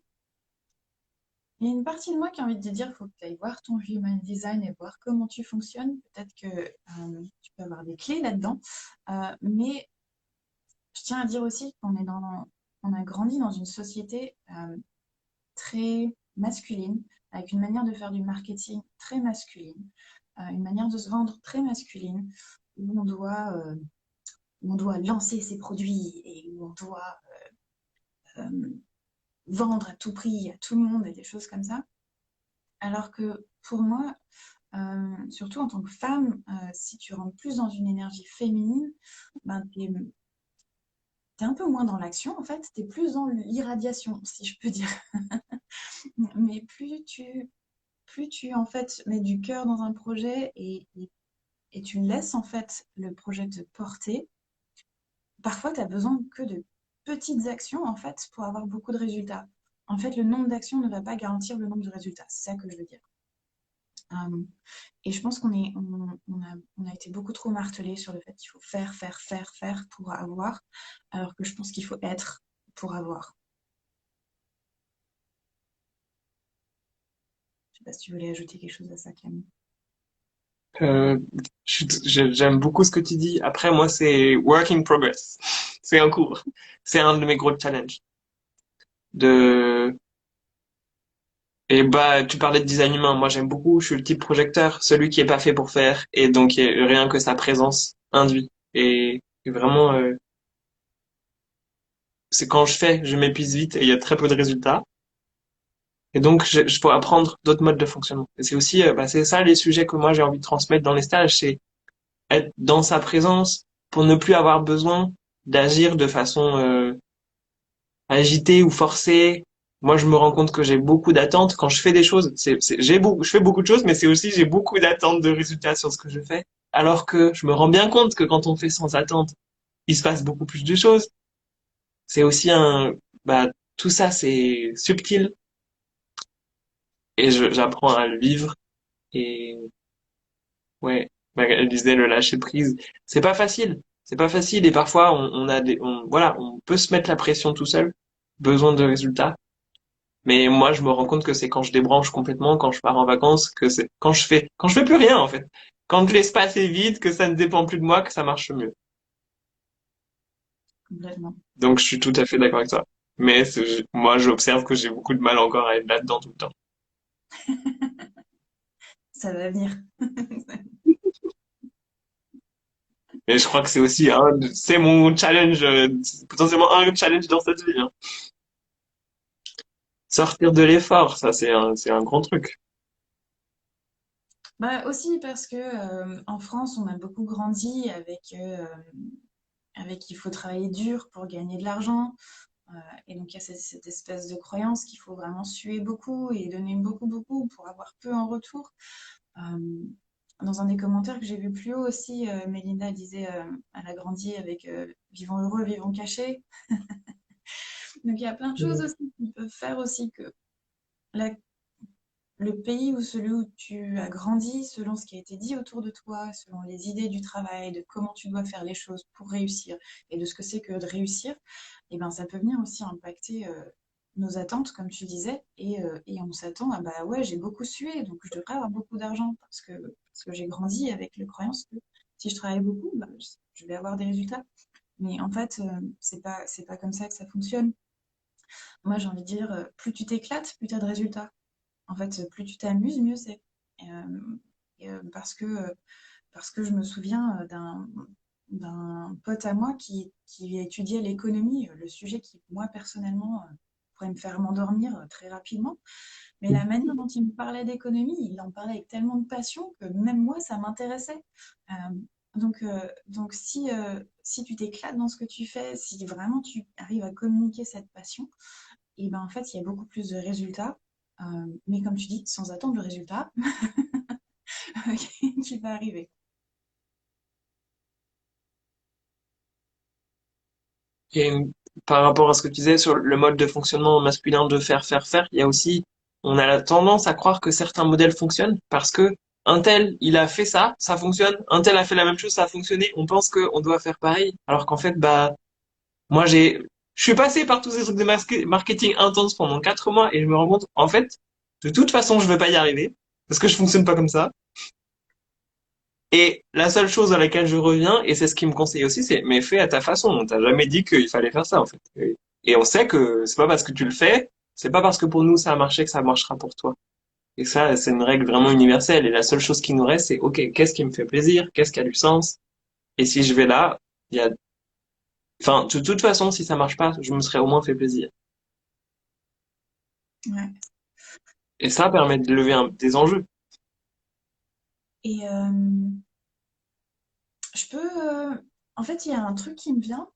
Il y a une partie de moi qui a envie de te dire, il faut que tu ailles voir ton human design et voir comment tu fonctionnes. Peut-être que tu peux avoir des clés là-dedans. Mais je tiens à dire aussi on a grandi dans une société très masculine, avec une manière de faire du marketing très masculine, une manière de se vendre très masculine, où on doit lancer ses produits et où on doit euh, vendre à tout prix à tout le monde et des choses comme ça. Alors que pour moi, surtout en tant que femme, si tu rentres plus dans une énergie féminine, ben, t'es un peu moins dans l'action, en fait, t'es plus dans l'irradiation, si je peux dire. Mais plus tu en fait mets du cœur dans un projet et tu laisses en fait le projet te porter, parfois tu as besoin que de petites actions en fait pour avoir beaucoup de résultats. En fait, le nombre d'actions ne va pas garantir le nombre de résultats, c'est ça que je veux dire. Euh, et je pense on a été beaucoup trop martelé sur le fait qu'il faut faire, faire, faire, faire pour avoir, alors que je pense qu'il faut être pour avoir. Je sais pas si tu voulais ajouter quelque chose à ça, Camille. Euh, J'aime beaucoup ce que tu dis. Après, moi, c'est work in progress. C'est en cours. C'est un de mes gros challenges. De, et bah, tu parlais de design humain. Moi, j'aime beaucoup. Je suis le type projecteur, celui qui est pas fait pour faire. Et donc, rien que sa présence induit. Et vraiment, c'est quand je fais, je m'épuise vite et il y a très peu de résultats. Et donc, je peux apprendre d'autres modes de fonctionnement. Et c'est aussi, bah, c'est ça les sujets que moi j'ai envie de transmettre dans les stages, c'est être dans sa présence pour ne plus avoir besoin d'agir de façon agitée ou forcée. Moi, je me rends compte que j'ai beaucoup d'attentes quand je fais des choses. Je fais beaucoup de choses, mais c'est aussi j'ai beaucoup d'attentes de résultats sur ce que je fais. Alors que je me rends bien compte que quand on fait sans attente, il se passe beaucoup plus de choses. C'est aussi bah, tout ça, c'est subtil et j'apprends à le vivre. Et ouais, bah, elle disait le lâcher prise. C'est pas facile. C'est pas facile et parfois voilà, on peut se mettre la pression tout seul, besoin de résultats. Mais moi, je me rends compte que c'est quand je débranche complètement, quand je pars en vacances, que c'est quand je fais plus rien en fait. Quand l'espace est vide, que ça ne dépend plus de moi, que ça marche mieux. Complètement. Donc je suis tout à fait d'accord avec toi. Mais moi, j'observe que j'ai beaucoup de mal encore à être là-dedans tout le temps. Ça va venir. Mais je crois que c'est aussi c'est mon challenge, c'est potentiellement un challenge dans cette vie, hein. Sortir de l'effort, ça c'est un grand truc. Bah aussi parce que en France, on a beaucoup grandi avec il faut travailler dur pour gagner de l'argent. Et donc il y a cette espèce de croyance qu'il faut vraiment suer beaucoup et donner beaucoup, beaucoup pour avoir peu en retour. Euh, Dans un des commentaires que j'ai vu plus haut aussi, Mélinda disait elle a grandi avec vivons heureux, vivons cachés. Donc il y a plein de choses Mm. aussi qui peuvent faire aussi que la le pays ou celui où tu as grandi, selon ce qui a été dit autour de toi, selon les idées du travail, de comment tu dois faire les choses pour réussir et de ce que c'est que de réussir, et ben ça peut venir aussi impacter nos attentes, comme tu disais, et on s'attend à bah ouais, j'ai beaucoup sué, donc je devrais avoir beaucoup d'argent parce que j'ai grandi avec la croyance que si je travaille beaucoup, bah, je vais avoir des résultats. Mais en fait, c'est pas comme ça que ça fonctionne. Moi, j'ai envie de dire, plus tu t'éclates, plus tu as de résultats. En fait, plus tu t'amuses, mieux c'est. Et, parce que je me souviens d'un pote à moi qui étudiait l'économie, le sujet qui, moi, personnellement, pourrait me faire m'endormir très rapidement. Mais la manière dont il me parlait d'économie, il en parlait avec tellement de passion que même moi, ça m'intéressait. Euh, donc si tu t'éclates dans ce que tu fais, si vraiment tu arrives à communiquer cette passion, et ben en fait, il y a beaucoup plus de résultats. Mais comme tu dis, sans attendre le résultat qui va arriver. Et par rapport à ce que tu disais sur le mode de fonctionnement masculin de faire, faire, faire, il y a aussi, on a la tendance à croire que certains modèles fonctionnent parce que un tel, il a fait ça, ça fonctionne. Un tel a fait la même chose, ça a fonctionné. On pense qu'on doit faire pareil. Alors qu'en fait, bah, moi, je suis passé par tous ces trucs de marketing intense pendant 4 mois et je me rends compte, en fait, de toute façon, je vais pas y arriver parce que je fonctionne pas comme ça. Et la seule chose à laquelle je reviens, et c'est ce qu'il me conseille aussi, c'est mais fais à ta façon. On t'a jamais dit qu'il fallait faire ça en fait. Et on sait que c'est pas parce que tu le fais, c'est pas parce que pour nous ça a marché que ça marchera pour toi. Et ça, c'est une règle vraiment universelle. Et la seule chose qui nous reste, c'est ok, qu'est-ce qui me fait plaisir, qu'est-ce qui a du sens. Et si je vais là, il y a, enfin, de toute façon, si ça marche pas, je me serais au moins fait plaisir. Ouais. Et ça permet de lever des enjeux. Et je peux. En fait, il y a un truc qui me vient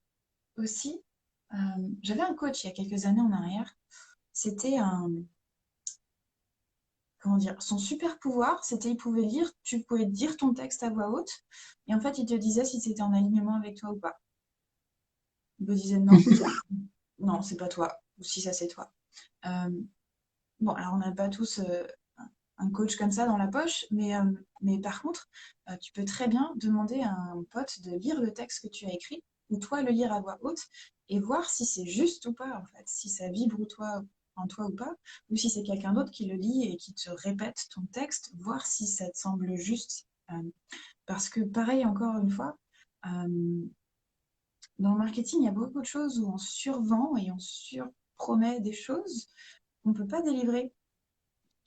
aussi. Euh, J'avais un coach il y a quelques années en arrière. C'était un. Comment dire? Son super pouvoir, c'était il pouvait lire, tu pouvais dire ton texte à voix haute. Et en fait, il te disait si c'était en alignement avec toi ou pas. Il me disait non, non, c'est pas toi. Ou si ça, c'est toi. Euh, Bon, alors on n'a pas tous un coach comme ça dans la poche, mais par contre, tu peux très bien demander à un pote de lire le texte que tu as écrit, ou toi le lire à voix haute, et voir si c'est juste ou pas, en fait, si ça vibre ou toi, en toi ou pas, ou si c'est quelqu'un d'autre qui le lit et qui te répète ton texte, voir si ça te semble juste. Parce que pareil, encore une fois, euh, dans le marketing, il y a beaucoup de choses où on survend et on surpromet des choses qu'on ne peut pas délivrer.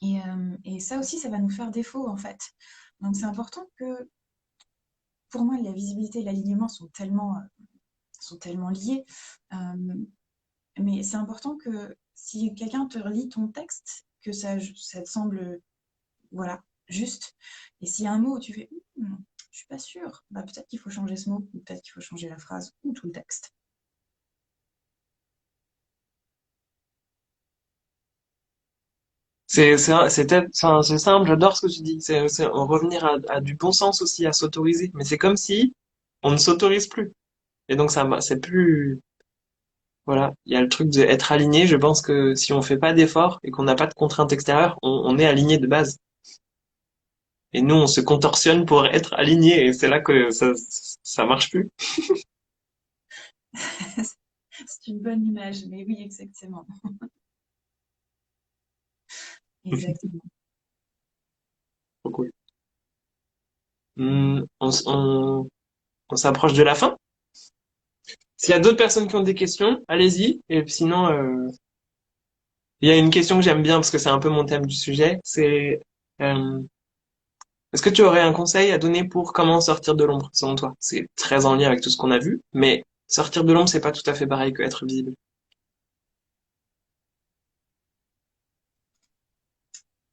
Et ça aussi, ça va nous faire défaut, en fait. Donc, c'est important que, pour moi, la visibilité et l'alignement sont tellement liés. Euh, mais c'est important que si quelqu'un te relit ton texte, que ça te semble, voilà, juste. Et s'il y a un mot où tu fais, je suis pas sûre, bah, peut-être qu'il faut changer ce mot, ou peut-être qu'il faut changer la phrase ou tout le texte. C'est simple, j'adore ce que tu dis. C'est en revenir à du bon sens aussi, à s'autoriser. Mais c'est comme si on ne s'autorise plus. Et donc c'est plus, voilà. Il y a le truc d'être aligné. Je pense que si on fait pas d'efforts et qu'on n'a pas de contraintes extérieures, on est aligné de base. Et nous, on se contorsionne pour être aligné. Et c'est là que ça marche plus. C'est une bonne image, mais oui, exactement. Exactement. Trop cool. On s'approche de la fin. S'il y a d'autres personnes qui ont des questions, allez-y. Et puis sinon, il y a une question que j'aime bien parce que c'est un peu mon thème du sujet. C'est euh, est-ce que tu aurais un conseil à donner pour comment sortir de l'ombre, selon toi? C'est très en lien avec tout ce qu'on a vu, mais sortir de l'ombre, c'est pas tout à fait pareil que être visible.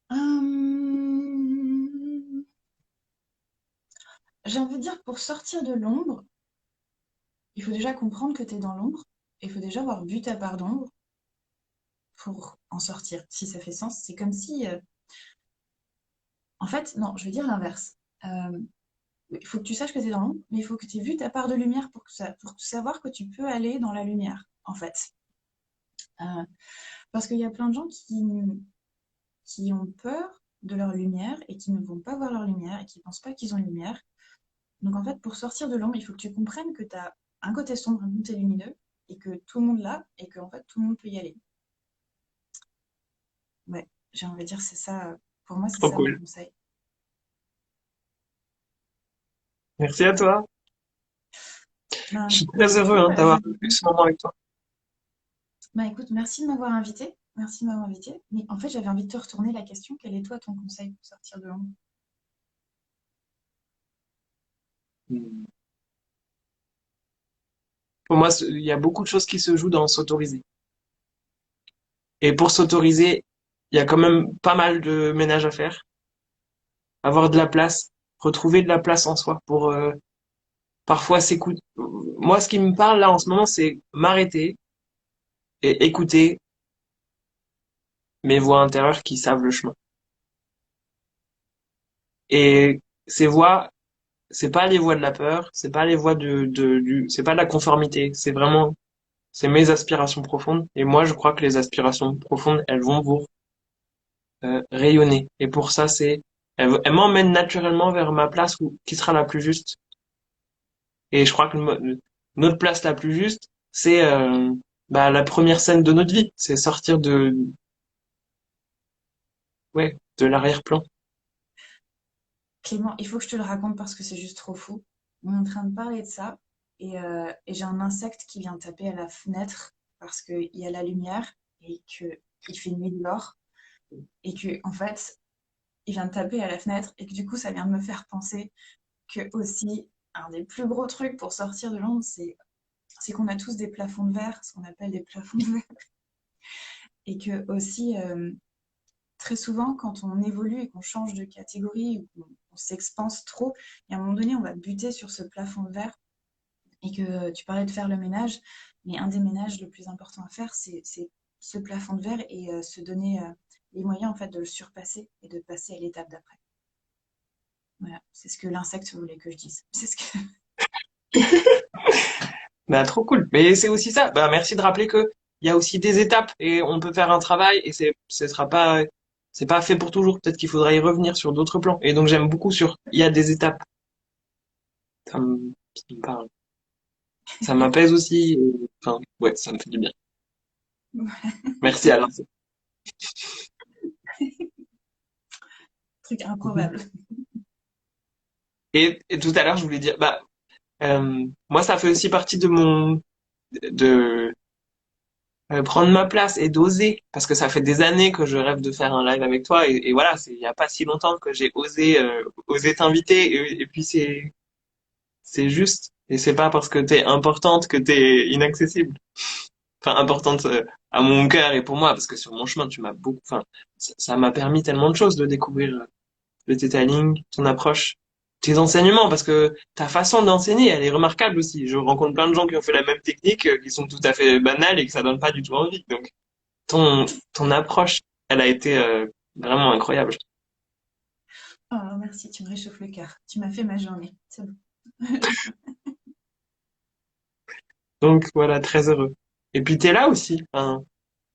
Hum, j'ai envie de dire, pour sortir de l'ombre, il faut déjà comprendre que tu es dans l'ombre. Il faut déjà avoir vu ta part d'ombre pour en sortir, si ça fait sens. C'est comme si, en fait, non, je vais dire l'inverse. Euh, il faut que tu saches que tu es dans l'ombre, mais il faut que tu aies vu ta part de lumière pour savoir que tu peux aller dans la lumière, en fait. Euh, parce qu'il y a plein de gens qui ont peur de leur lumière et qui ne vont pas voir leur lumière et qui ne pensent pas qu'ils ont une lumière. Donc en fait, pour sortir de l'ombre, il faut que tu comprennes que tu as un côté sombre, un côté lumineux, et que tout le monde l'a, et que en fait, tout le monde peut y aller. Ouais, j'ai envie de dire, c'est ça, pour moi, c'est Trop ça mon cool. conseil. Merci à toi. Je Ben, suis très du heureux coup, hein, d'avoir eu ce moment avec toi. ben, écoute, merci de m'avoir invité. Merci de m'avoir invité. Mais en fait, j'avais envie de te retourner la question. Quel est toi ton conseil pour sortir de l'ombre? Pour moi, il y a beaucoup de choses qui se jouent dans s'autoriser. Et pour s'autoriser, il y a quand même pas mal de ménage à faire. Avoir de la place, retrouver de la place en soi pour parfois s'écouter. Moi, ce qui me parle là en ce moment, c'est m'arrêter et écouter mes voix intérieures qui savent le chemin. Et ces voix, c'est pas les voix de la peur, c'est pas les voix c'est pas de la conformité, c'est vraiment, c'est mes aspirations profondes. Et moi, je crois que les aspirations profondes, elles vont vous rayonner. Et pour ça, elle m'emmène naturellement vers ma place qui sera la plus juste. Et je crois que notre place la plus juste, c'est bah, la première scène de notre vie, c'est sortir ouais, de l'arrière-plan. Clément, il faut que je te le raconte parce que c'est juste trop fou. On est en train de parler de ça et j'ai un insecte qui vient taper à la fenêtre parce qu'il y a la lumière et qu'il fait nuit dehors et que en fait, il vient de taper à la fenêtre et que du coup, ça vient de me faire penser que aussi, un des plus gros trucs pour sortir de l'ombre, c'est qu'on a tous des plafonds de verre, ce qu'on appelle des plafonds de verre, et que aussi, très souvent, quand on évolue et qu'on change de catégorie ou qu'on s'expanse trop, et à un moment donné, on va buter sur ce plafond de verre et que tu parlais de faire le ménage, mais un des ménages le plus important à faire, c'est ce plafond de verre et se donner les moyens en fait de le surpasser et de passer à l'étape d'après. Voilà, c'est ce que l'insecte voulait que je dise. C'est ce que Bah, trop cool. Mais c'est aussi ça. Bah, merci de rappeler que il y a aussi des étapes et on peut faire un travail et c'est pas fait pour toujours. Peut-être qu'il faudra y revenir sur d'autres plans. Et donc, j'aime beaucoup il y a des étapes. Ça me parle. Ça m'apaise aussi. Enfin, ouais, ça me fait du bien. Merci Alain. truc improbable. Et tout à l'heure, je voulais dire, bah, moi, ça fait aussi partie de prendre ma place et d'oser, parce que ça fait des années que je rêve de faire un live avec toi, et voilà, il y a pas si longtemps que j'ai osé t'inviter, et puis c'est juste, et c'est pas parce que t'es importante que t'es inaccessible. Enfin, importante à mon cœur et pour moi, parce que sur mon chemin, tu m'as beaucoup, enfin, ça m'a permis tellement de choses de découvrir le detailing, ton approche, tes enseignements, parce que ta façon d'enseigner, elle est remarquable aussi. Je rencontre plein de gens qui ont fait la même technique, qui sont tout à fait banales et que ça donne pas du tout envie. Donc, ton, ton approche, elle a été vraiment incroyable. Oh, merci, tu me réchauffes le cœur. Tu m'as fait ma journée. C'est bon. Donc, voilà, très heureux. Et puis, t'es là aussi. Enfin,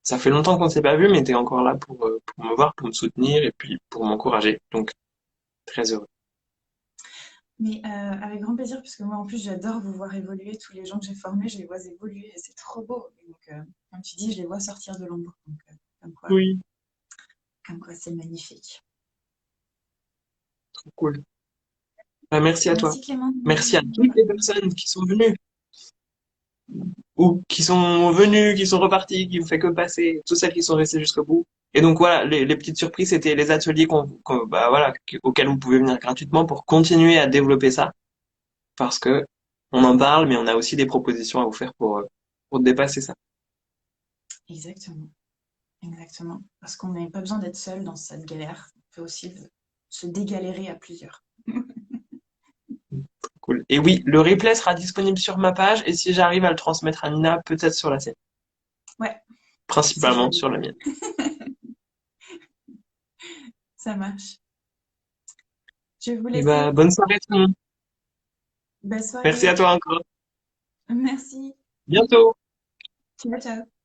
ça fait longtemps qu'on s'est pas vu, mais t'es encore là pour me voir, pour me soutenir et puis pour m'encourager. Donc, très heureux. Mais avec grand plaisir, puisque moi en plus j'adore vous voir évoluer. Tous les gens que j'ai formés, je les vois évoluer et c'est trop beau. Et donc, comme tu dis, je les vois sortir de l'ombre. Donc, Oui, comme quoi c'est magnifique. trop cool. Bah, merci à toi. Merci Clément. Merci à toutes les personnes qui sont venues. ou qui sont venues, qui sont reparties, qui ne fait que passer, toutes celles qui sont restées jusqu'au bout. Et donc voilà, les petites surprises, c'était les ateliers bah voilà, auxquels vous pouvez venir gratuitement pour continuer à développer ça, parce que on en parle, mais on a aussi des propositions à vous faire pour dépasser ça. Exactement, exactement. Parce qu'on n'a pas besoin d'être seul dans cette galère. On peut aussi se dégalérer à plusieurs. Cool. Et oui, le replay sera disponible sur ma page, et si j'arrive à le transmettre à Nina, peut-être sur la sienne. Ouais, si Principalement jamais. sur la mienne. Ça marche. Je vais vous Et bah, laisser. bonne soirée tout le monde. Belle Merci à soirée. toi encore. Merci. Bientôt. Ciao, ciao.